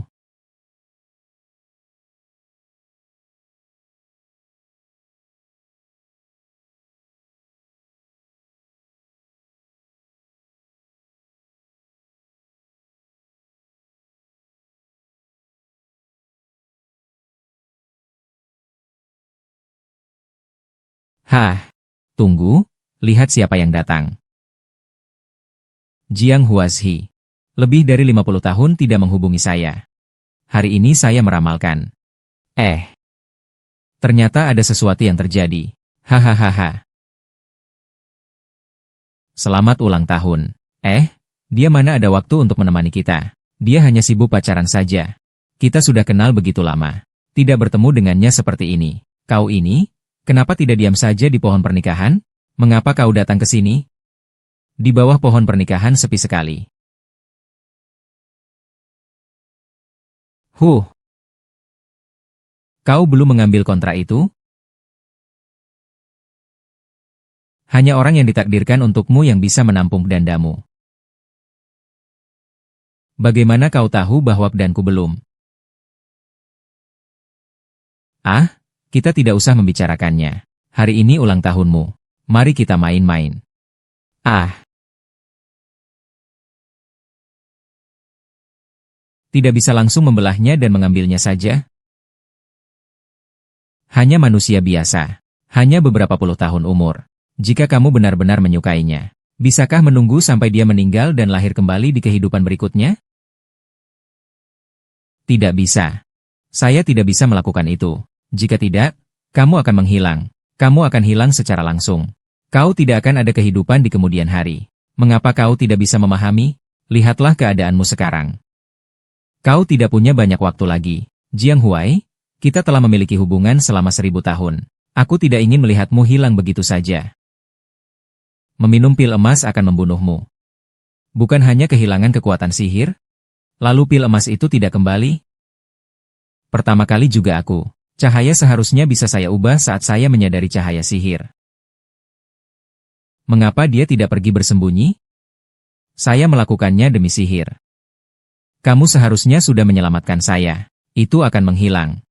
Tunggu, lihat siapa yang datang. Jiang Huazhi. Lebih dari 50 tahun tidak menghubungi saya. Hari ini saya meramalkan. Ternyata ada sesuatu yang terjadi. Hahaha. Selamat ulang tahun. Dia mana ada waktu untuk menemani kita. Dia hanya sibuk pacaran saja. Kita sudah kenal begitu lama. Tidak bertemu dengannya seperti ini. Kau ini, kenapa tidak diam saja di pohon pernikahan? Mengapa kau datang ke sini? Di bawah pohon pernikahan sepi sekali. Huh, kau belum mengambil kontrak itu? Hanya orang yang ditakdirkan untukmu yang bisa menampung dandamu. Bagaimana kau tahu bahwa danku belum? Ah, kita tidak usah membicarakannya. Hari ini ulang tahunmu. Mari kita main-main. Ah, tidak bisa langsung membelahnya dan mengambilnya saja? Hanya manusia biasa. Hanya beberapa puluh tahun umur. Jika kamu benar-benar menyukainya, bisakah menunggu sampai dia meninggal dan lahir kembali di kehidupan berikutnya? Tidak bisa. Saya tidak bisa melakukan itu. Jika tidak, kamu akan menghilang. Kamu akan hilang secara langsung. Kau tidak akan ada kehidupan di kemudian hari. Mengapa kau tidak bisa memahami? Lihatlah keadaanmu sekarang. Kau tidak punya banyak waktu lagi. Jiang Huai, kita telah memiliki hubungan selama 1000 tahun. Aku tidak ingin melihatmu hilang begitu saja. Meminum pil emas akan membunuhmu. Bukan hanya kehilangan kekuatan sihir, lalu pil emas itu tidak kembali? Pertama kali juga aku. Cahaya seharusnya bisa saya ubah saat saya menyadari cahaya sihir. Mengapa dia tidak pergi bersembunyi? Saya melakukannya demi sihir. Kamu seharusnya sudah menyelamatkan saya. Itu akan menghilang.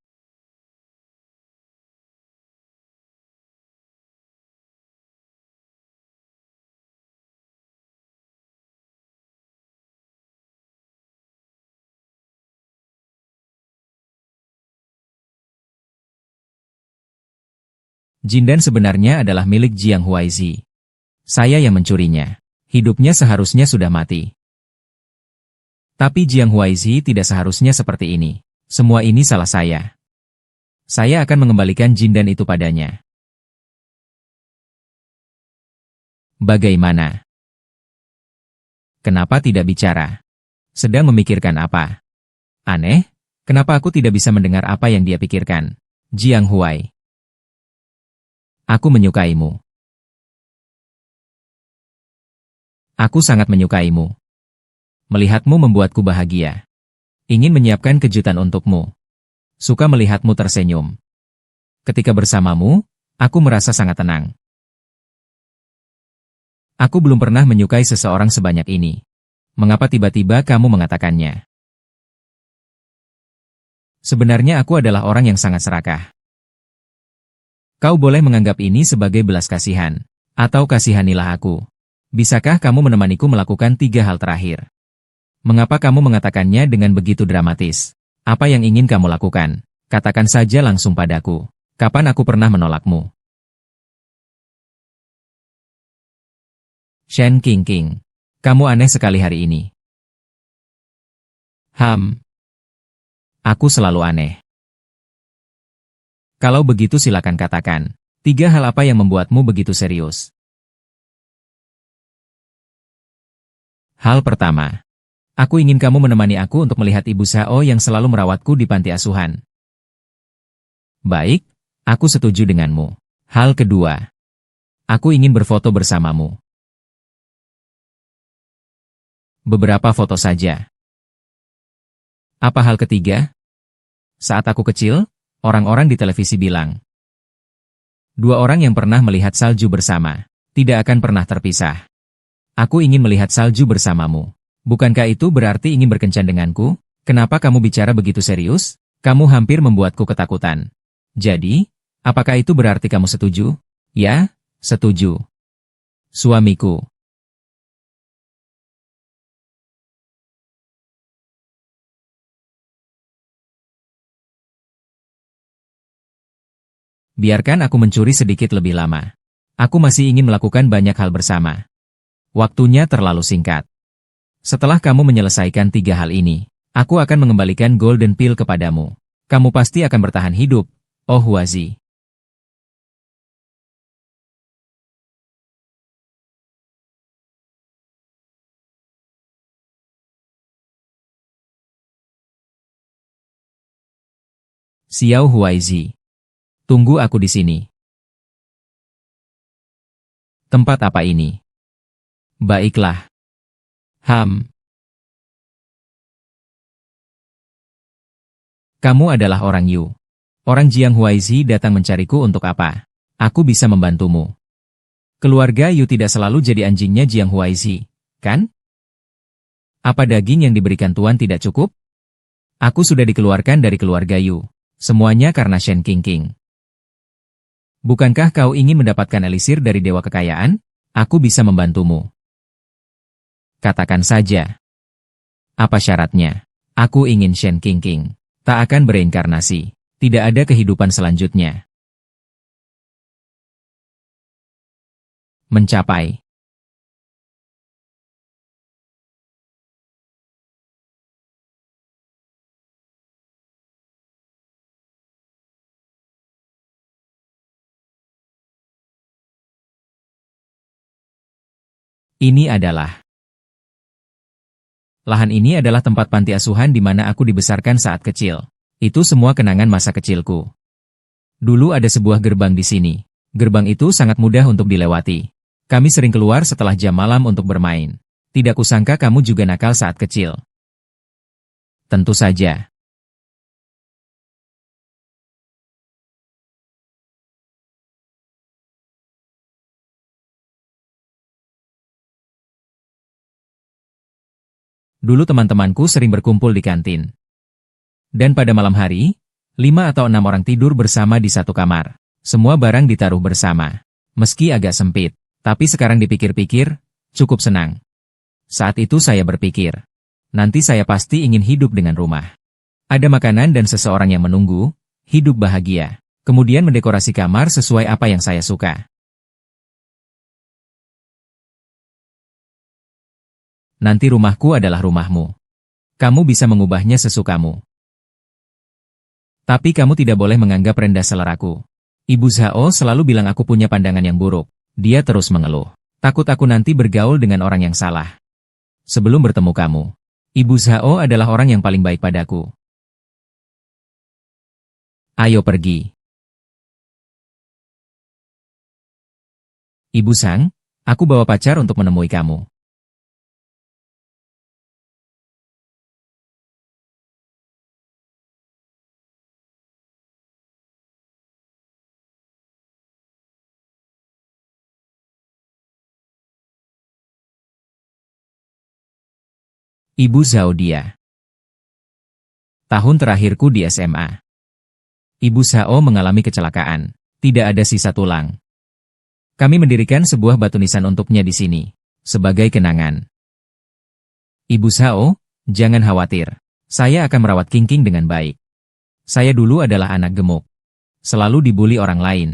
Jindan sebenarnya adalah milik Jiang Huaizi. Saya yang mencurinya. Hidupnya seharusnya sudah mati. Tapi Jiang Huaizi tidak seharusnya seperti ini. Semua ini salah saya. Saya akan mengembalikan Jindan itu padanya. Bagaimana? Kenapa tidak bicara? Sedang memikirkan apa? Aneh, kenapa aku tidak bisa mendengar apa yang dia pikirkan? Jiang Huai. Aku menyukaimu. Aku sangat menyukaimu. Melihatmu membuatku bahagia. Ingin menyiapkan kejutan untukmu. Suka melihatmu tersenyum. Ketika bersamamu, aku merasa sangat tenang. Aku belum pernah menyukai seseorang sebanyak ini. Mengapa tiba-tiba kamu mengatakannya? Sebenarnya aku adalah orang yang sangat serakah. Kau boleh menganggap ini sebagai belas kasihan. Atau kasihanilah aku. Bisakah kamu menemaniku melakukan 3 hal terakhir? Mengapa kamu mengatakannya dengan begitu dramatis? Apa yang ingin kamu lakukan? Katakan saja langsung padaku. Kapan aku pernah menolakmu? Shen Qingqing. Kamu aneh sekali hari ini. Aku selalu aneh. Kalau begitu silakan katakan. 3 hal apa yang membuatmu begitu serius? Hal pertama. Aku ingin kamu menemani aku untuk melihat Ibu Sao yang selalu merawatku di panti asuhan. Baik, aku setuju denganmu. Hal kedua. Aku ingin berfoto bersamamu. Beberapa foto saja. Apa hal ketiga? Saat aku kecil, orang-orang di televisi bilang, 2 orang yang pernah melihat salju bersama, tidak akan pernah terpisah. Aku ingin melihat salju bersamamu. Bukankah itu berarti ingin berkencan denganku? Kenapa kamu bicara begitu serius? Kamu hampir membuatku ketakutan. Jadi, apakah itu berarti kamu setuju? Ya, setuju. Suamiku. Biarkan aku mencuri sedikit lebih lama. Aku masih ingin melakukan banyak hal bersama. Waktunya terlalu singkat. Setelah kamu menyelesaikan 3 hal ini, aku akan mengembalikan Golden Pill kepadamu. Kamu pasti akan bertahan hidup, Oh Huazi. Xiao Huaizi. Tunggu aku di sini. Tempat apa ini? Baiklah. Kamu adalah orang Yu. Orang Jiang Huaizi datang mencariku untuk apa? Aku bisa membantumu. Keluarga Yu tidak selalu jadi anjingnya Jiang Huaizi, kan? Apa daging yang diberikan Tuan tidak cukup? Aku sudah dikeluarkan dari keluarga Yu. Semuanya karena Shen Qingqing. Bukankah kau ingin mendapatkan elisir dari Dewa Kekayaan? Aku bisa membantumu. Katakan saja. Apa syaratnya? Aku ingin Shen Qingqing. Tak akan bereinkarnasi. Tidak ada kehidupan selanjutnya. Mencapai. Ini adalah. Lahan ini adalah tempat panti asuhan di mana aku dibesarkan saat kecil. Itu semua kenangan masa kecilku. Dulu ada sebuah gerbang di sini. Gerbang itu sangat mudah untuk dilewati. Kami sering keluar setelah jam malam untuk bermain. Tidak kusangka kamu juga nakal saat kecil. Tentu saja. Dulu teman-temanku sering berkumpul di kantin. Dan pada malam hari, 5 atau 6 orang tidur bersama di satu kamar. Semua barang ditaruh bersama. Meski agak sempit, tapi sekarang dipikir-pikir, cukup senang. Saat itu saya berpikir, nanti saya pasti ingin hidup dengan rumah. Ada makanan dan seseorang yang menunggu, hidup bahagia. Kemudian mendekorasi kamar sesuai apa yang saya suka. Nanti rumahku adalah rumahmu. Kamu bisa mengubahnya sesukamu. Tapi kamu tidak boleh menganggap rendah seleraku. Ibu Zhao selalu bilang aku punya pandangan yang buruk. Dia terus mengeluh. Takut aku nanti bergaul dengan orang yang salah. Sebelum bertemu kamu, Ibu Zhao adalah orang yang paling baik padaku. Ayo pergi. Ibu Sang, aku bawa pacar untuk menemui kamu. Ibu Zhao dia. Tahun terakhirku di SMA. Ibu Zhao mengalami kecelakaan. Tidak ada sisa tulang. Kami mendirikan sebuah batu nisan untuknya di sini. Sebagai kenangan. Ibu Zhao, jangan khawatir. Saya akan merawat Qingqing dengan baik. Saya dulu adalah anak gemuk. Selalu dibuli orang lain.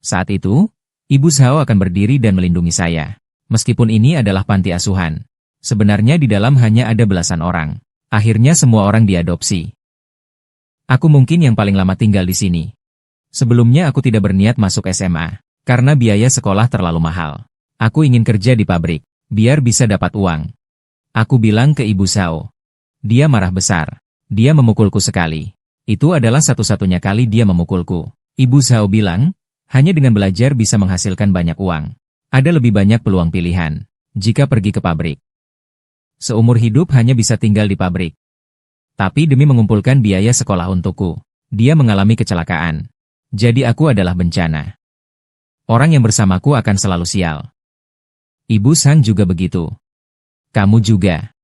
Saat itu, Ibu Zhao akan berdiri dan melindungi saya. Meskipun ini adalah panti asuhan. Sebenarnya di dalam hanya ada belasan orang. Akhirnya semua orang diadopsi. Aku mungkin yang paling lama tinggal di sini. Sebelumnya aku tidak berniat masuk SMA, karena biaya sekolah terlalu mahal. Aku ingin kerja di pabrik, biar bisa dapat uang. Aku bilang ke Ibu Zhao. Dia marah besar. Dia memukulku sekali. Itu adalah satu-satunya kali dia memukulku. Ibu Zhao bilang, hanya dengan belajar bisa menghasilkan banyak uang. Ada lebih banyak peluang pilihan, jika pergi ke pabrik. Seumur hidup hanya bisa tinggal di pabrik. Tapi demi mengumpulkan biaya sekolah untukku, dia mengalami kecelakaan. Jadi aku adalah bencana. Orang yang bersamaku akan selalu sial. Ibu Sang juga begitu. Kamu juga.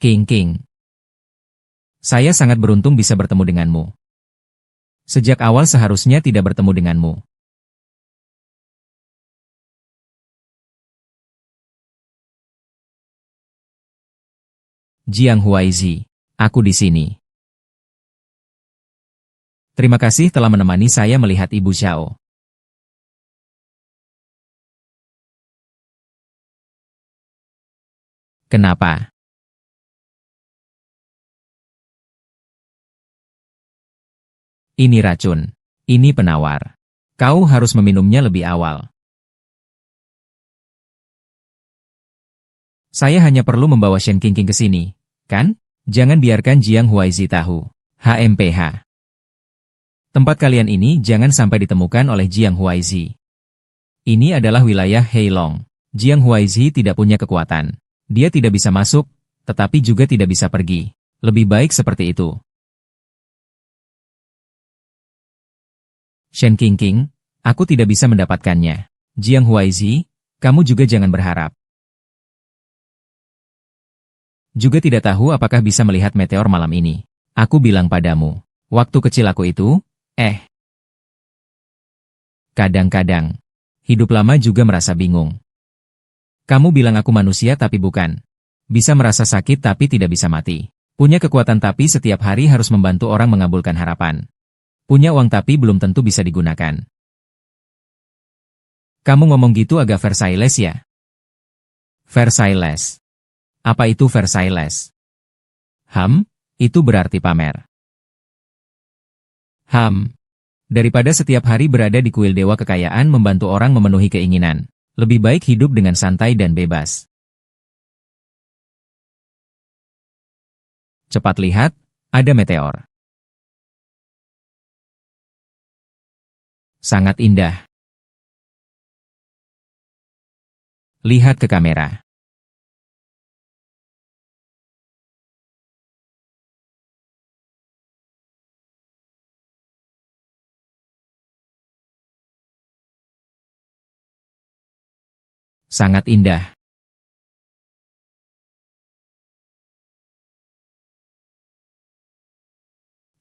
Qingqing. Saya sangat beruntung bisa bertemu denganmu. Sejak awal seharusnya tidak bertemu denganmu. Jiang Huaizi, aku di sini. Terima kasih telah menemani saya melihat Ibu Zhao. Kenapa? Ini racun. Ini penawar. Kau harus meminumnya lebih awal. Saya hanya perlu membawa Shen Qingqing ke sini. Kan? Jangan biarkan Jiang Huaizi tahu. HMPH. Tempat kalian ini jangan sampai ditemukan oleh Jiang Huaizi. Ini adalah wilayah Heilong. Jiang Huaizi tidak punya kekuatan. Dia tidak bisa masuk, tetapi juga tidak bisa pergi. Lebih baik seperti itu. Shen Qingqing, aku tidak bisa mendapatkannya. Jiang Huaizi, kamu juga jangan berharap. Juga tidak tahu apakah bisa melihat meteor malam ini. Aku bilang padamu, waktu kecil aku itu, kadang-kadang, hidup lama juga merasa bingung. Kamu bilang aku manusia tapi bukan. Bisa merasa sakit tapi tidak bisa mati. Punya kekuatan tapi setiap hari harus membantu orang mengabulkan harapan. Punya uang tapi belum tentu bisa digunakan. Kamu ngomong gitu agak Versailles ya? Versailles. Apa itu Versailles? Itu berarti pamer. Daripada setiap hari berada di kuil dewa kekayaan membantu orang memenuhi keinginan, lebih baik hidup dengan santai dan bebas. Cepat lihat, ada meteor. Sangat indah. Lihat ke kamera. Sangat indah.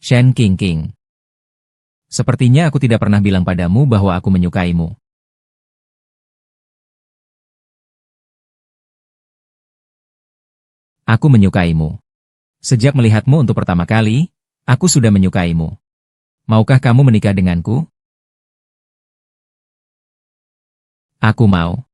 Shen Qingqing. Sepertinya aku tidak pernah bilang padamu bahwa aku menyukaimu. Aku menyukaimu. Sejak melihatmu untuk pertama kali, aku sudah menyukaimu. Maukah kamu menikah denganku? Aku mau.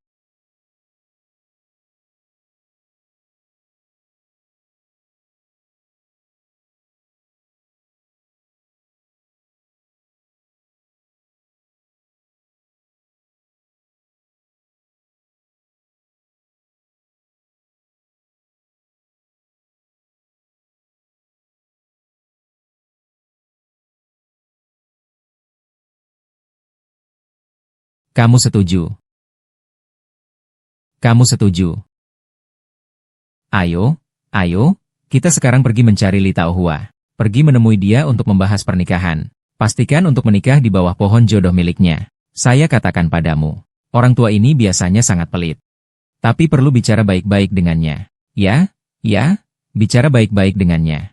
Kamu setuju? Kamu setuju? Ayo, kita sekarang pergi mencari Li Taohua. Pergi menemui dia untuk membahas pernikahan. Pastikan untuk menikah di bawah pohon jodoh miliknya. Saya katakan padamu, orang tua ini biasanya sangat pelit. Tapi perlu bicara baik-baik dengannya. Ya, bicara baik-baik dengannya.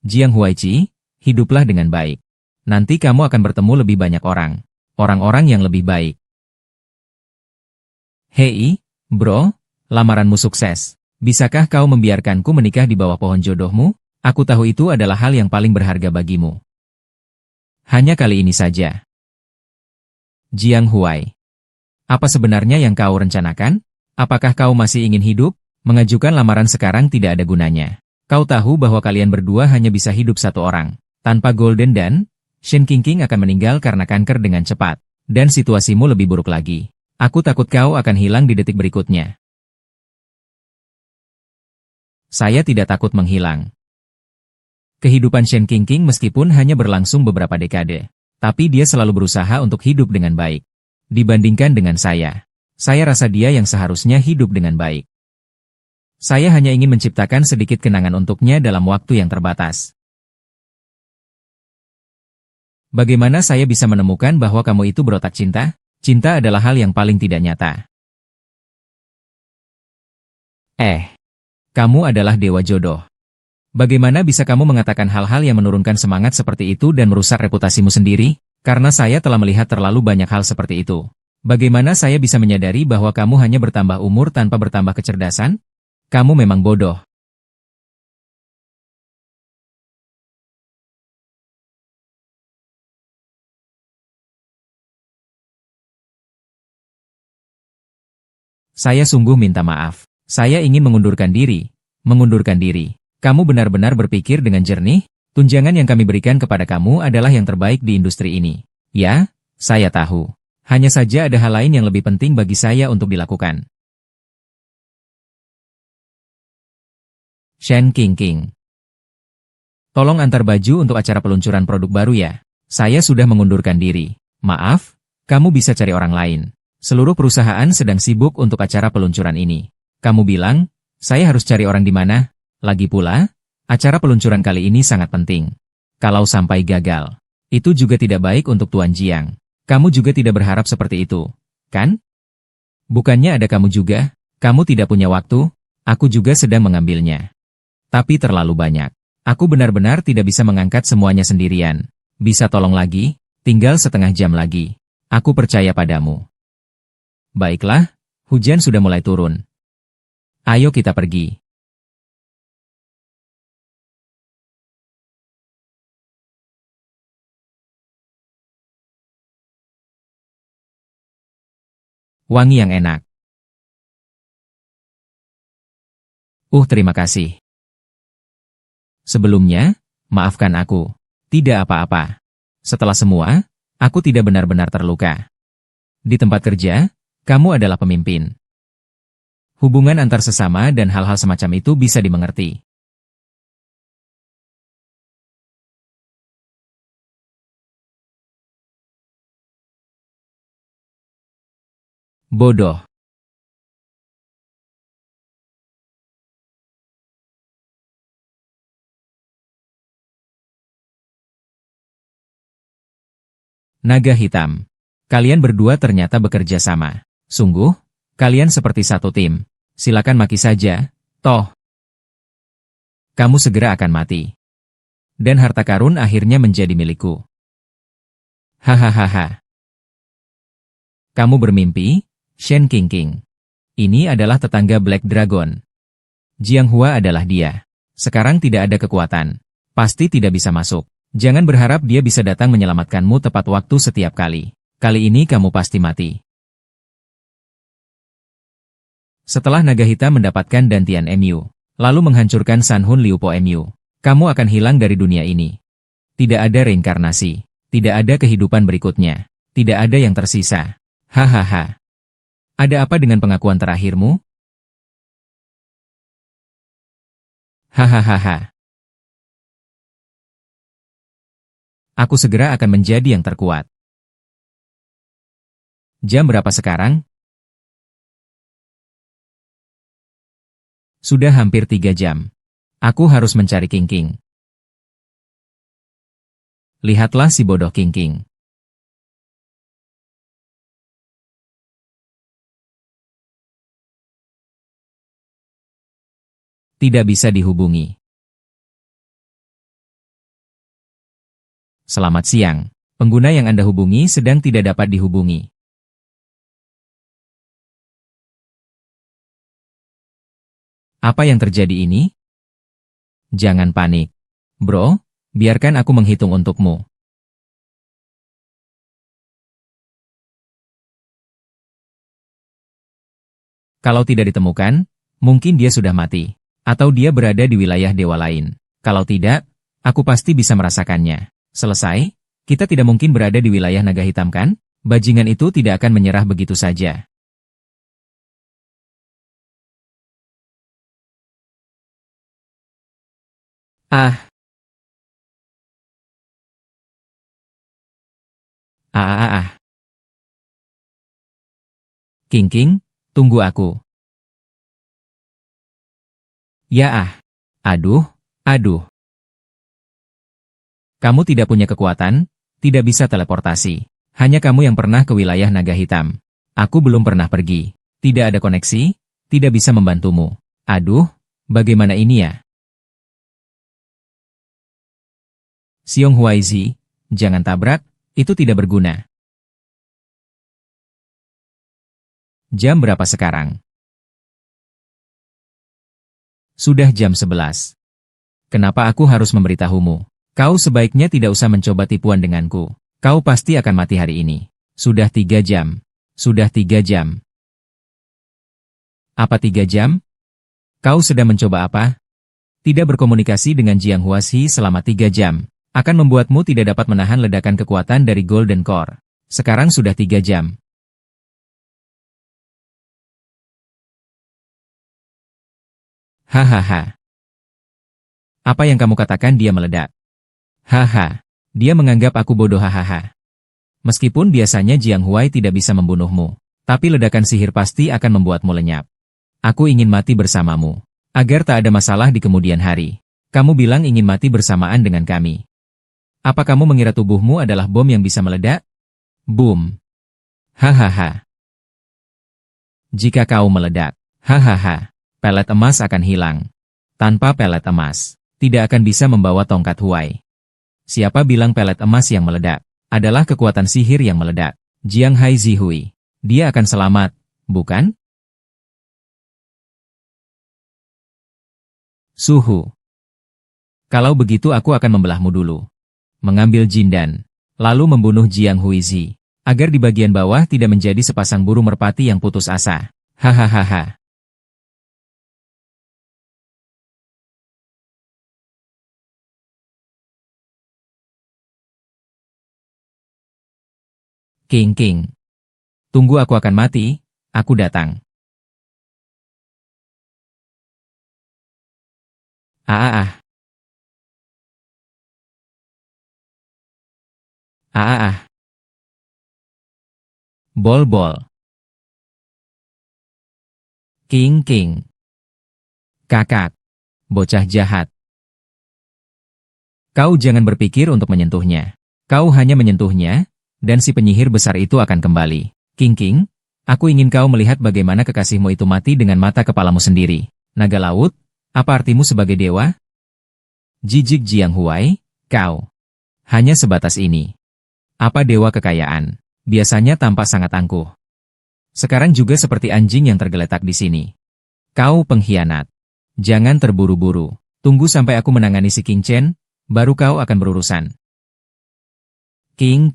Jiang Huaizi, hiduplah dengan baik. Nanti kamu akan bertemu lebih banyak orang. Orang-orang yang lebih baik. Hei, bro, lamaranmu sukses. Bisakah kau membiarkanku menikah di bawah pohon jodohmu? Aku tahu itu adalah hal yang paling berharga bagimu. Hanya kali ini saja. Jiang Huai. Apa sebenarnya yang kau rencanakan? Apakah kau masih ingin hidup? Mengajukan lamaran sekarang tidak ada gunanya. Kau tahu bahwa kalian berdua hanya bisa hidup satu orang. Tanpa Golden dan Shen Qingqing akan meninggal karena kanker dengan cepat. Dan situasimu lebih buruk lagi. Aku takut kau akan hilang di detik berikutnya. Saya tidak takut menghilang. Kehidupan Shen Qingqing meskipun hanya berlangsung beberapa dekade, tapi dia selalu berusaha untuk hidup dengan baik. Dibandingkan dengan saya rasa dia yang seharusnya hidup dengan baik. Saya hanya ingin menciptakan sedikit kenangan untuknya dalam waktu yang terbatas. Bagaimana saya bisa menemukan bahwa kamu itu berotak cinta? Cinta adalah hal yang paling tidak nyata. Kamu adalah dewa jodoh. Bagaimana bisa kamu mengatakan hal-hal yang menurunkan semangat seperti itu dan merusak reputasimu sendiri? Karena saya telah melihat terlalu banyak hal seperti itu. Bagaimana saya bisa menyadari bahwa kamu hanya bertambah umur tanpa bertambah kecerdasan? Kamu memang bodoh. Saya sungguh minta maaf. Saya ingin mengundurkan diri. Kamu benar-benar berpikir dengan jernih? Tunjangan yang kami berikan kepada kamu adalah yang terbaik di industri ini. Ya, saya tahu. Hanya saja ada hal lain yang lebih penting bagi saya untuk dilakukan. Shen Qingqing. Tolong antar baju untuk acara peluncuran produk baru ya. Saya sudah mengundurkan diri. Maaf, kamu bisa cari orang lain. Seluruh perusahaan sedang sibuk untuk acara peluncuran ini. Kamu bilang, Saya harus cari orang di mana. Lagi pula, acara peluncuran kali ini sangat penting. Kalau sampai gagal, itu juga tidak baik untuk Tuan Jiang. Kamu juga tidak berharap seperti itu, kan? Bukannya ada kamu juga, kamu tidak punya waktu, aku juga sedang mengambilnya. Tapi terlalu banyak. Aku benar-benar tidak bisa mengangkat semuanya sendirian. Bisa tolong lagi? Tinggal setengah jam lagi. Aku percaya padamu. Baiklah, hujan sudah mulai turun. Ayo kita pergi. Wangi yang enak. Terima kasih. Sebelumnya, maafkan aku. Tidak apa-apa. Setelah semua, aku tidak benar-benar terluka. Di tempat kerja, kamu adalah pemimpin. Hubungan antar sesama dan hal-hal semacam itu bisa dimengerti. Bodoh. Naga hitam. Kalian berdua ternyata bekerja sama. Sungguh, kalian seperti satu tim. Silakan maki saja, toh. Kamu segera akan mati. Dan harta karun akhirnya menjadi milikku. Hahaha. Kamu bermimpi, Shen Qingqing. Ini adalah tetangga Black Dragon. Jiang Hua adalah dia. Sekarang tidak ada kekuatan. Pasti tidak bisa masuk. Jangan berharap dia bisa datang menyelamatkanmu tepat waktu setiap kali. Kali ini kamu pasti mati. Setelah naga hitam mendapatkan dantian MU, lalu menghancurkan Sanhun Liupo MU, kamu akan hilang dari dunia ini. Tidak ada reinkarnasi. Tidak ada kehidupan berikutnya. Tidak ada yang tersisa. Hahaha. Ada apa dengan pengakuan terakhirmu? Hahaha. Aku segera akan menjadi yang terkuat. Jam berapa sekarang? Sudah hampir 3 jam. Aku harus mencari Qingqing. Lihatlah si bodoh Qingqing. Tidak bisa dihubungi. Selamat siang. Pengguna yang Anda hubungi sedang tidak dapat dihubungi. Apa yang terjadi ini? Jangan panik. Bro, biarkan aku menghitung untukmu. Kalau tidak ditemukan, mungkin dia sudah mati. Atau dia berada di wilayah dewa lain. Kalau tidak, aku pasti bisa merasakannya. Selesai, kita tidak mungkin berada di wilayah naga hitam kan? Bajingan itu tidak akan menyerah begitu saja. Ah. Ah. Qingqing, tunggu aku. Ya. Aduh. Kamu tidak punya kekuatan, tidak bisa teleportasi. Hanya kamu yang pernah ke wilayah naga hitam. Aku belum pernah pergi. Tidak ada koneksi, tidak bisa membantumu. Aduh, bagaimana ini ya? Xiong Huaizi, jangan tabrak, itu tidak berguna. Jam berapa sekarang? Sudah jam 11. Kenapa aku harus memberitahumu? Kau sebaiknya tidak usah mencoba tipuan denganku. Kau pasti akan mati hari ini. Sudah 3 jam. Sudah 3 jam. Apa 3 jam? Kau sedang mencoba apa? Tidak berkomunikasi dengan Jiang Huashi selama 3 jam. Akan membuatmu tidak dapat menahan ledakan kekuatan dari Golden Core. Sekarang sudah 3 jam. Hahaha. Apa yang kamu katakan dia meledak? Haha, dia menganggap aku bodoh hahaha. Meskipun biasanya Jiang Huai tidak bisa membunuhmu, tapi ledakan sihir pasti akan membuatmu lenyap. Aku ingin mati bersamamu. Agar tak ada masalah di kemudian hari. Kamu bilang ingin mati bersamaan dengan kami. Apa kamu mengira tubuhmu adalah bom yang bisa meledak? Boom. Hahaha. Jika kau meledak, hahaha, pelet emas akan hilang. Tanpa pelet emas, tidak akan bisa membawa tongkat Huai. Siapa bilang pelet emas yang meledak? Adalah kekuatan sihir yang meledak. Jiang Hai Zihui. Dia akan selamat, bukan? Suhu. Kalau begitu aku akan membelahmu dulu. Mengambil Jindan. Lalu membunuh Jiang Huizi. Agar di bagian bawah tidak menjadi sepasang burung merpati yang putus asa. Hahaha. King. Tunggu aku akan mati, aku datang. Ah ah ah. Ah ah ah. Bol. King. Kakak. Bocah jahat. Kau jangan berpikir untuk menyentuhnya. Kau hanya menyentuhnya, dan si penyihir besar itu akan kembali. King, aku ingin kau melihat bagaimana kekasihmu itu mati dengan mata kepalamu sendiri. Naga laut, apa artimu sebagai dewa? Jijik Jiang Huai, kau. Hanya sebatas ini. Apa dewa kekayaan? Biasanya tampak sangat angkuh. Sekarang juga seperti anjing yang tergeletak di sini. Kau pengkhianat. Jangan terburu-buru. Tunggu sampai aku menangani si King Chen, baru kau akan berurusan. King.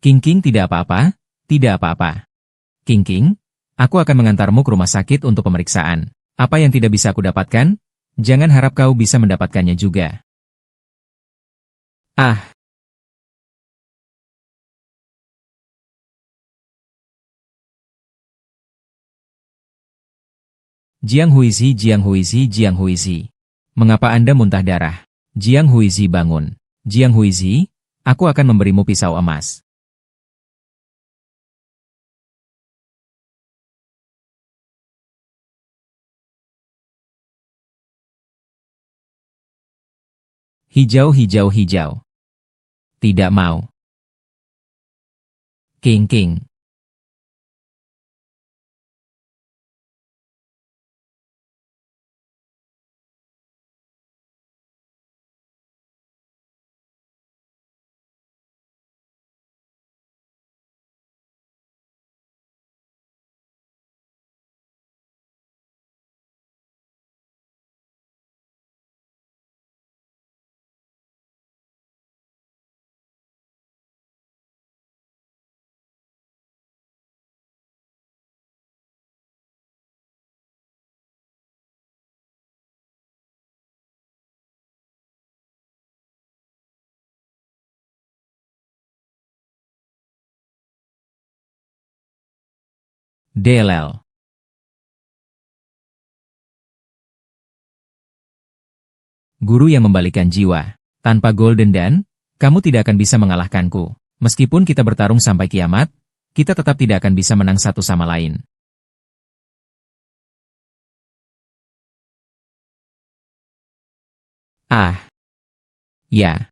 King tidak apa-apa, tidak apa-apa. King, aku akan mengantarmu ke rumah sakit untuk pemeriksaan. Apa yang tidak bisa aku dapatkan? Jangan harap kau bisa mendapatkannya juga. Ah, Jiang Huizi. Mengapa Anda muntah darah? Jiang Huizi bangun. Jiang Huizi, aku akan memberimu pisau emas. Hijau. Tidak mau. King. DLL. Guru yang membalikan jiwa. Tanpa Golden Dan, kamu tidak akan bisa mengalahkanku. Meskipun kita bertarung sampai kiamat, kita tetap tidak akan bisa menang satu sama lain. Ah, ya.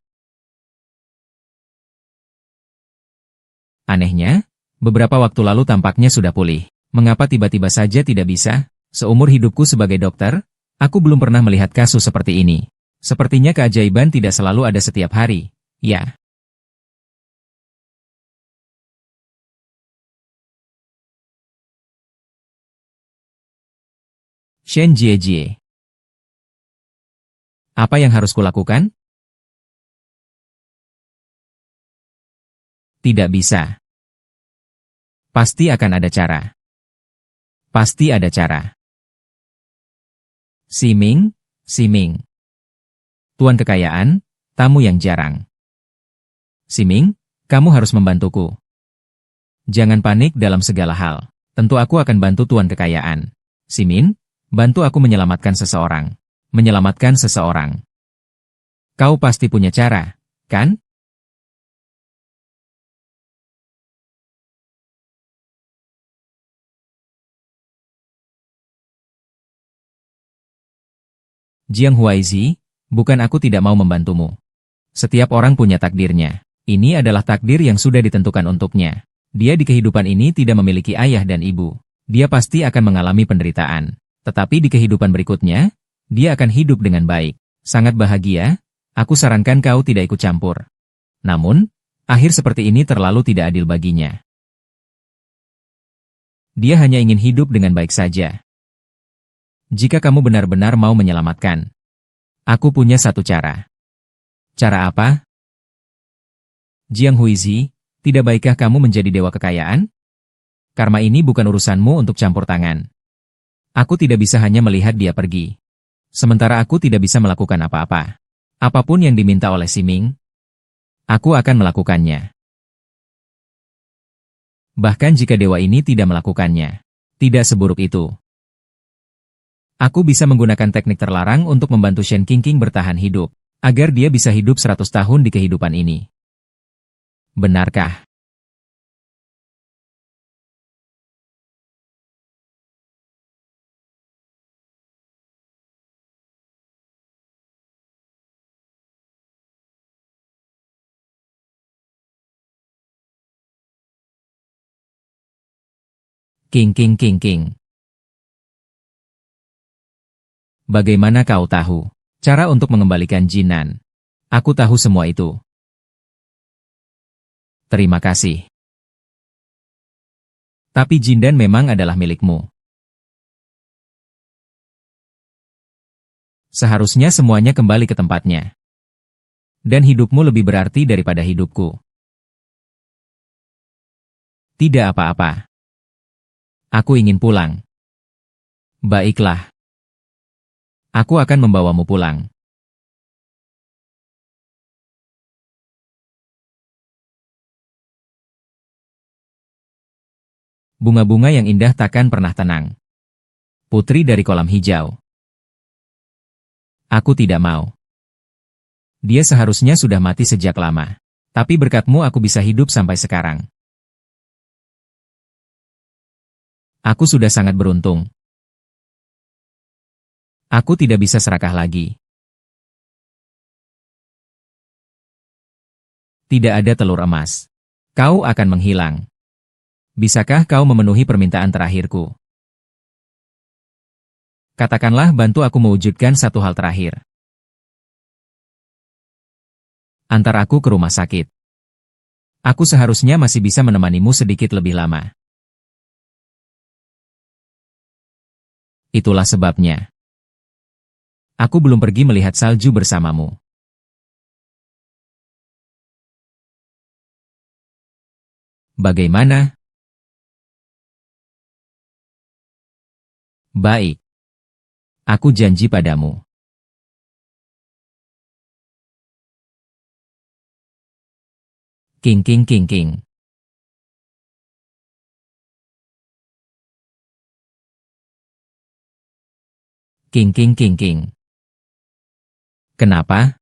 Anehnya, beberapa waktu lalu tampaknya sudah pulih. Mengapa tiba-tiba saja tidak bisa? Seumur hidupku sebagai dokter, aku belum pernah melihat kasus seperti ini. Sepertinya keajaiban tidak selalu ada setiap hari. Ya. Shen Jie. Apa yang harus kulakukan? Tidak bisa. Pasti akan ada cara. Pasti ada cara. Siming, Siming. Tuan kekayaan, tamu yang jarang. Siming, kamu harus membantuku. Jangan panik dalam segala hal. Tentu aku akan bantu Tuan kekayaan. Simin, bantu aku menyelamatkan seseorang. Menyelamatkan seseorang. Kau pasti punya cara, kan? Jiang Huaizi, bukan aku tidak mau membantumu. Setiap orang punya takdirnya. Ini adalah takdir yang sudah ditentukan untuknya. Dia di kehidupan ini tidak memiliki ayah dan ibu. Dia pasti akan mengalami penderitaan. Tetapi di kehidupan berikutnya, dia akan hidup dengan baik. Sangat bahagia, aku sarankan kau tidak ikut campur. Namun, akhir seperti ini terlalu tidak adil baginya. Dia hanya ingin hidup dengan baik saja. Jika kamu benar-benar mau menyelamatkan, aku punya satu cara. Cara apa? Jiang Huizi, tidak baikkah kamu menjadi dewa kekayaan? Karma ini bukan urusanmu untuk campur tangan. Aku tidak bisa hanya melihat dia pergi. Sementara aku tidak bisa melakukan apa-apa. Apapun yang diminta oleh Siming, aku akan melakukannya. Bahkan jika dewa ini tidak melakukannya, tidak seburuk itu. Aku bisa menggunakan teknik terlarang untuk membantu Shen Qingqing bertahan hidup, agar dia bisa hidup 100 tahun di kehidupan ini. Benarkah? Qingqing. Bagaimana kau tahu cara untuk mengembalikan Jinan? Aku tahu semua itu. Terima kasih. Tapi Jindan memang adalah milikmu. Seharusnya semuanya kembali ke tempatnya. Dan hidupmu lebih berarti daripada hidupku. Tidak apa-apa. Aku ingin pulang. Baiklah. Aku akan membawamu pulang. Bunga-bunga yang indah takkan pernah tenang. Putri dari kolam hijau. Aku tidak mau. Dia seharusnya sudah mati sejak lama. Tapi berkatmu aku bisa hidup sampai sekarang. Aku sudah sangat beruntung. Aku tidak bisa serakah lagi. Tidak ada telur emas. Kau akan menghilang. Bisakah kau memenuhi permintaan terakhirku? Katakanlah bantu aku mewujudkan satu hal terakhir. Antar aku ke rumah sakit. Aku seharusnya masih bisa menemanimu sedikit lebih lama. Itulah sebabnya. Aku belum pergi melihat salju bersamamu. Bagaimana? Baik. Aku janji padamu. Qingqing. Qingqing. Kenapa?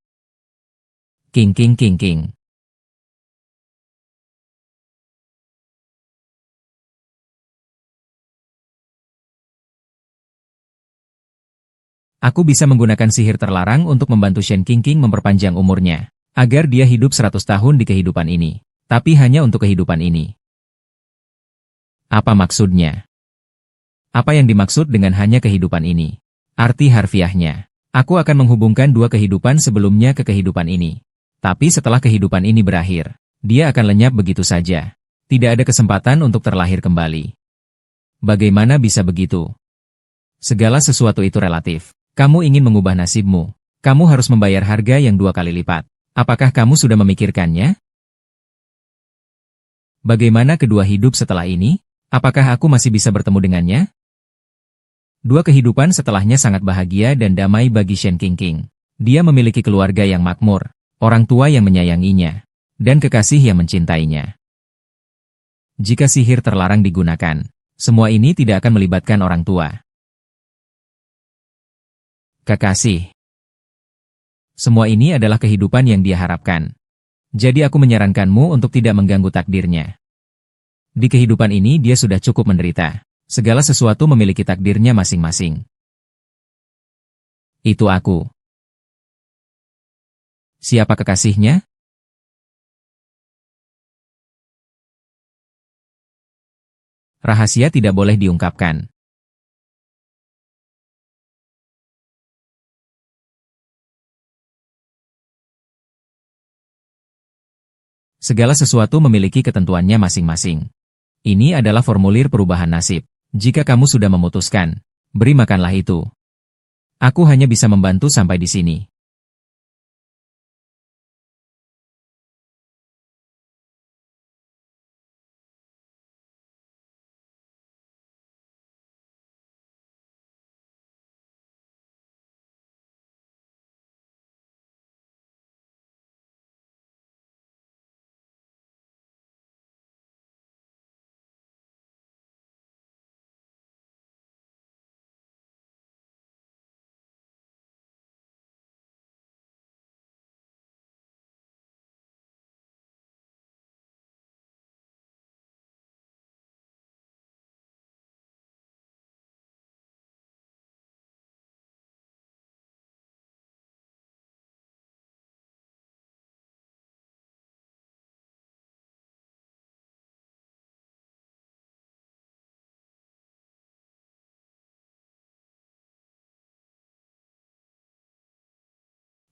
Qingqing. Aku bisa menggunakan sihir terlarang untuk membantu Shen Qingqing memperpanjang umurnya, agar dia hidup 100 tahun di kehidupan ini. Tapi hanya untuk kehidupan ini. Apa maksudnya? Apa yang dimaksud dengan hanya kehidupan ini? Arti harfiahnya, aku akan menghubungkan dua kehidupan sebelumnya ke kehidupan ini. Tapi setelah kehidupan ini berakhir, dia akan lenyap begitu saja. Tidak ada kesempatan untuk terlahir kembali. Bagaimana bisa begitu? Segala sesuatu itu relatif. Kamu ingin mengubah nasibmu. Kamu harus membayar harga yang 2 kali lipat. Apakah kamu sudah memikirkannya? Bagaimana kedua hidup setelah ini? Apakah aku masih bisa bertemu dengannya? Dua kehidupan setelahnya sangat bahagia dan damai bagi Shen Qingqing. Dia memiliki keluarga yang makmur, orang tua yang menyayanginya, dan kekasih yang mencintainya. Jika sihir terlarang digunakan, semua ini tidak akan melibatkan orang tua. Kekasih. Semua ini adalah kehidupan yang dia harapkan. Jadi aku menyarankanmu untuk tidak mengganggu takdirnya. Di kehidupan ini dia sudah cukup menderita. Segala sesuatu memiliki takdirnya masing-masing. Itu aku. Siapa kekasihnya? Rahasia tidak boleh diungkapkan. Segala sesuatu memiliki ketentuannya masing-masing. Ini adalah formulir perubahan nasib. Jika kamu sudah memutuskan, beri makanlah itu. Aku hanya bisa membantu sampai di sini.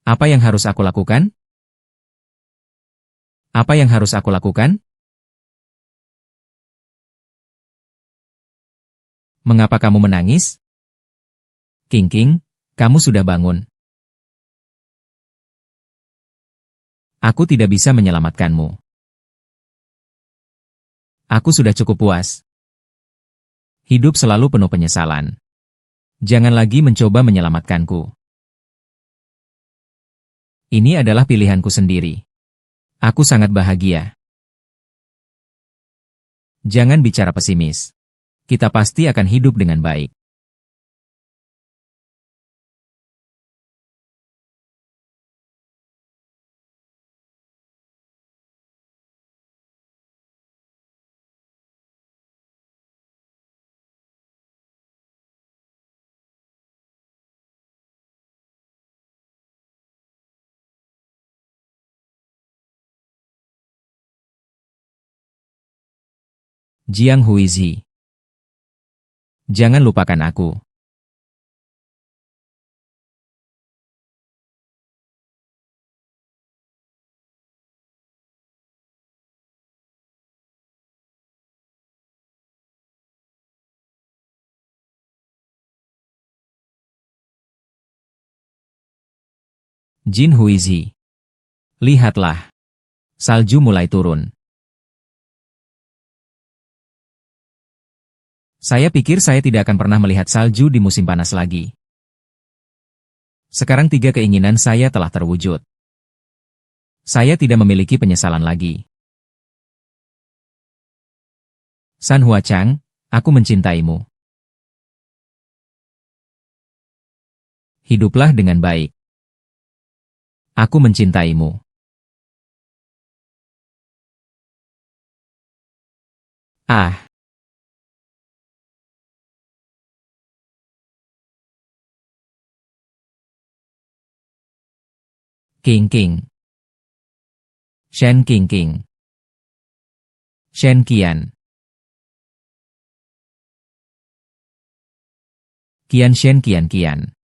Apa yang harus aku lakukan? Apa yang harus aku lakukan? Mengapa kamu menangis? Qingqing, kamu sudah bangun. Aku tidak bisa menyelamatkanmu. Aku sudah cukup puas. Hidup selalu penuh penyesalan. Jangan lagi mencoba menyelamatkanku. Ini adalah pilihanku sendiri. Aku sangat bahagia. Jangan bicara pesimis. Kita pasti akan hidup dengan baik. Jiang Huizi. Jangan lupakan aku. Jin Huizi. Lihatlah. Salju mulai turun. Saya pikir saya tidak akan pernah melihat salju di musim panas lagi. Sekarang 3 keinginan saya telah terwujud. Saya tidak memiliki penyesalan lagi. San Huachang, aku mencintaimu. Hiduplah dengan baik. Aku mencintaimu. Ah, Qingqing. Shen Qingqing. Shen Qian. Qian Shen Qian Qian.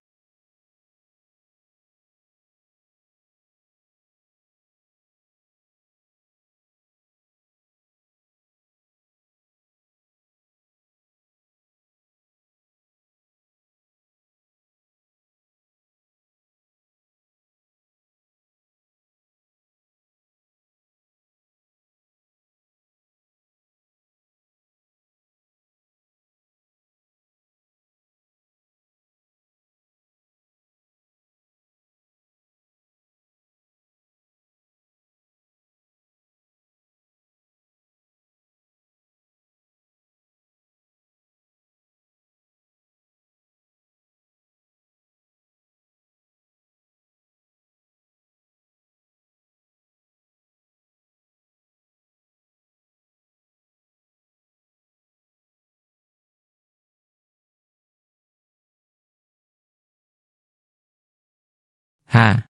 Ha.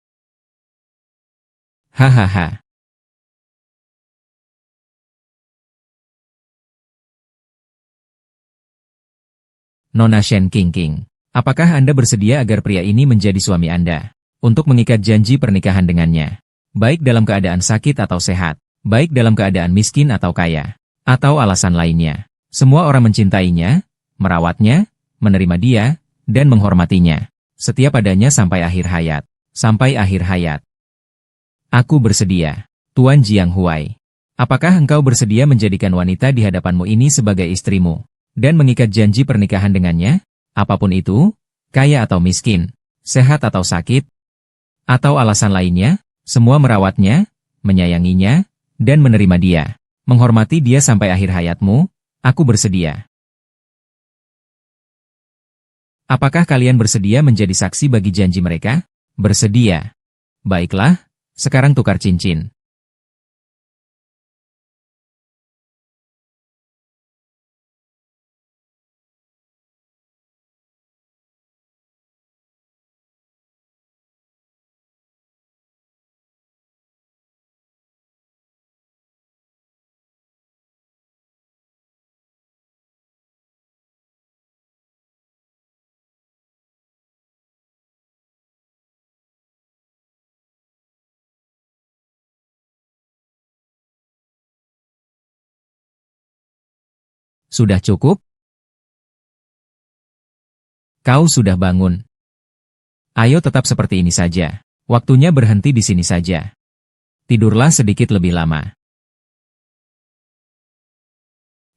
Hahaha. Nona Shen Qingqing, apakah Anda bersedia agar pria ini menjadi suami Anda? Untuk mengikat janji pernikahan dengannya. Baik dalam keadaan sakit atau sehat. Baik dalam keadaan miskin atau kaya. Atau alasan lainnya. Semua orang mencintainya, merawatnya, menerima dia, dan menghormatinya. Setiap adanya sampai akhir hayat. Sampai akhir hayat. Aku bersedia. Tuan Jiang Huai. Apakah engkau bersedia menjadikan wanita di hadapanmu ini sebagai istrimu? Dan mengikat janji pernikahan dengannya, apapun itu, kaya atau miskin, sehat atau sakit, atau alasan lainnya, semua merawatnya, menyayanginya, dan menerima dia, menghormati dia sampai akhir hayatmu, aku bersedia. Apakah kalian bersedia menjadi saksi bagi janji mereka? Bersedia. Baiklah, sekarang tukar cincin. Sudah cukup? Kau sudah bangun. Ayo tetap seperti ini saja. Waktunya berhenti di sini saja. Tidurlah sedikit lebih lama.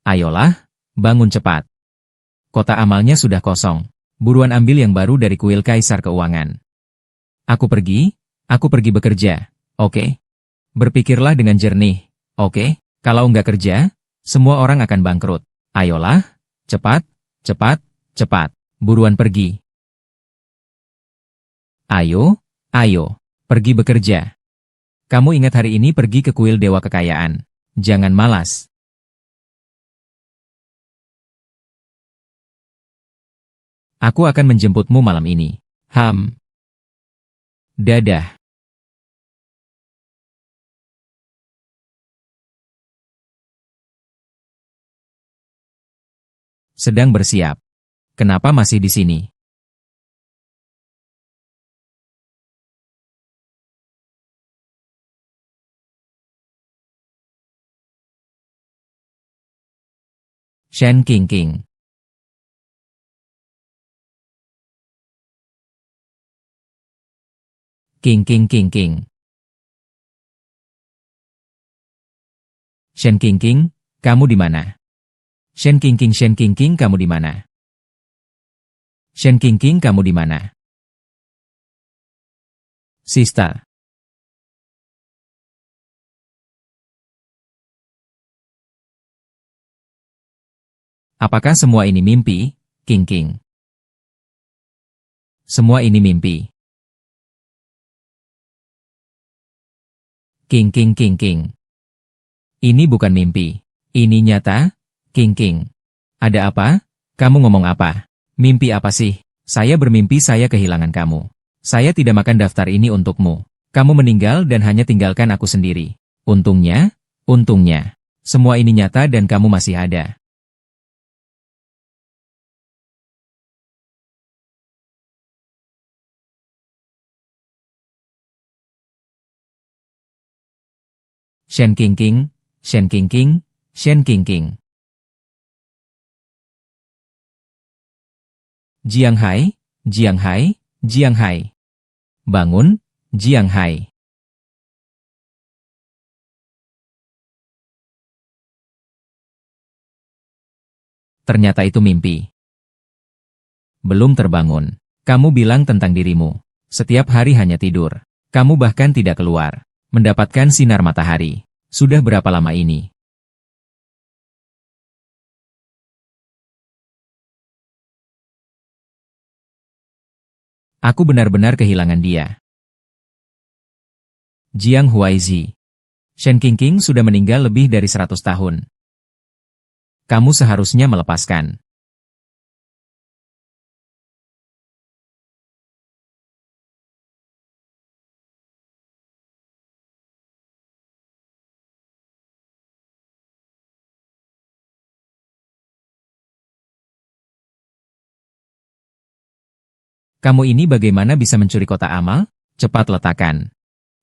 Ayolah, bangun cepat. Kotak amalnya sudah kosong. Buruan ambil yang baru dari kuil Kaisar Keuangan. Aku pergi bekerja, oke? Berpikirlah dengan jernih, oke? Kalau nggak kerja, semua orang akan bangkrut. Ayolah, cepat, cepat, cepat. Buruan pergi. Ayo, ayo, pergi bekerja. Kamu ingat hari ini pergi ke kuil Dewa Kekayaan. Jangan malas. Aku akan menjemputmu malam ini. Dadah. Sedang bersiap. Kenapa masih di sini? Shen Qingqing. Qingqing. Shen Qingqing, kamu di mana? Shen Qingqing, kamu di mana? Shen Qingqing, kamu di mana? Sister. Apakah semua ini mimpi, Qingqing? Semua ini mimpi. Qingqing. Ini bukan mimpi. Ini nyata, Qingqing. Ada apa? Kamu ngomong apa? Mimpi apa sih? Saya bermimpi saya kehilangan kamu. Saya tidak makan daftar ini untukmu. Kamu meninggal dan hanya tinggalkan aku sendiri. Untungnya, semua ini nyata dan kamu masih ada. Shen Qingqing. Jiang Hai. Bangun, Jiang Hai. Ternyata itu mimpi. Belum terbangun. Kamu bilang tentang dirimu. Setiap hari hanya tidur. Kamu bahkan tidak keluar. Mendapatkan sinar matahari. Sudah berapa lama ini? Aku benar-benar kehilangan dia. Jiang Huaizi. Shen Qingqing sudah meninggal lebih dari 100 tahun. Kamu seharusnya melepaskan. Kamu ini bagaimana bisa mencuri kotak amal? Cepat letakkan.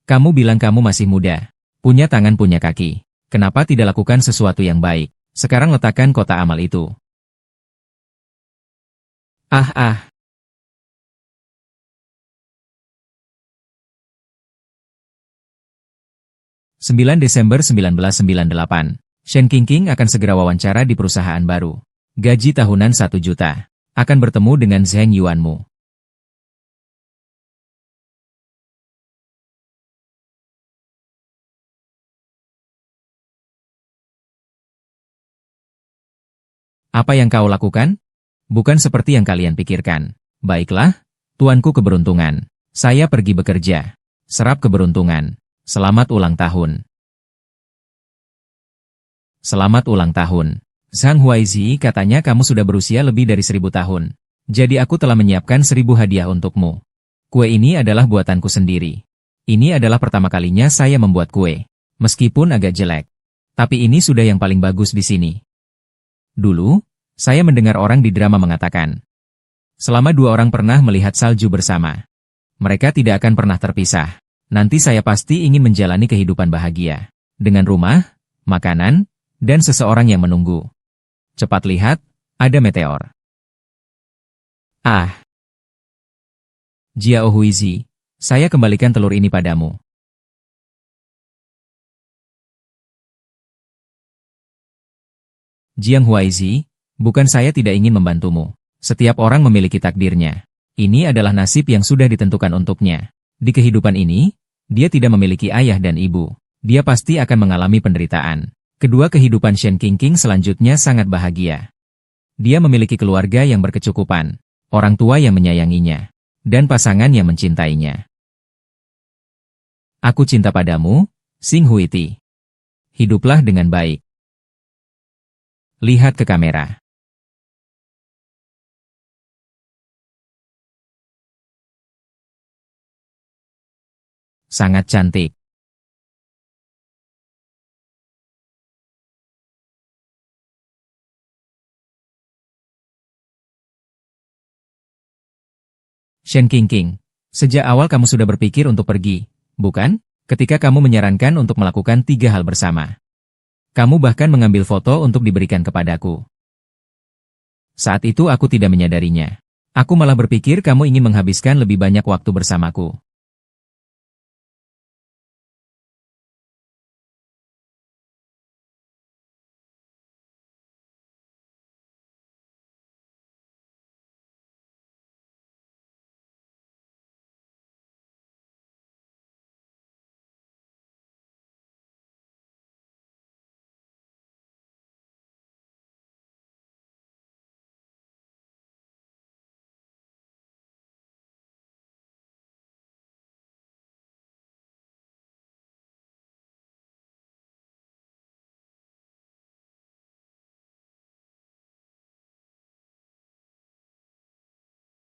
Kamu bilang kamu masih muda. Punya tangan punya kaki. Kenapa tidak lakukan sesuatu yang baik? Sekarang letakkan kotak amal itu. Ah. 9 Desember 1998. Shen Qingqing akan segera wawancara di perusahaan baru. Gaji tahunan 1 juta. Akan bertemu dengan Zheng Yuanmu. Apa yang kau lakukan? Bukan seperti yang kalian pikirkan. Baiklah, tuanku keberuntungan. Saya pergi bekerja. Serap keberuntungan. Selamat ulang tahun. Selamat ulang tahun. Zhang Huaizi, katanya kamu sudah berusia lebih dari 1000 tahun. Jadi aku telah menyiapkan 1000 hadiah untukmu. Kue ini adalah buatanku sendiri. Ini adalah pertama kalinya saya membuat kue. Meskipun agak jelek. Tapi ini sudah yang paling bagus di sini. Dulu, saya mendengar orang di drama mengatakan, selama 2 orang pernah melihat salju bersama. Mereka tidak akan pernah terpisah. Nanti saya pasti ingin menjalani kehidupan bahagia. Dengan rumah, makanan, dan seseorang yang menunggu. Cepat lihat, ada meteor. Ah. Jiao Huizi, saya kembalikan telur ini padamu. Jiang Huaizi, bukan saya tidak ingin membantumu. Setiap orang memiliki takdirnya. Ini adalah nasib yang sudah ditentukan untuknya. Di kehidupan ini, dia tidak memiliki ayah dan ibu. Dia pasti akan mengalami penderitaan. Kedua kehidupan Shen Qingqing selanjutnya sangat bahagia. Dia memiliki keluarga yang berkecukupan, orang tua yang menyayanginya, dan pasangan yang mencintainya. Aku cinta padamu, Xing Huiti. Hiduplah dengan baik. Lihat ke kamera. Sangat cantik. Shen Qingqing, sejak awal kamu sudah berpikir untuk pergi, bukan? Ketika kamu menyarankan untuk melakukan 3 hal bersama. Kamu bahkan mengambil foto untuk diberikan kepadaku. Saat itu aku tidak menyadarinya. Aku malah berpikir kamu ingin menghabiskan lebih banyak waktu bersamaku.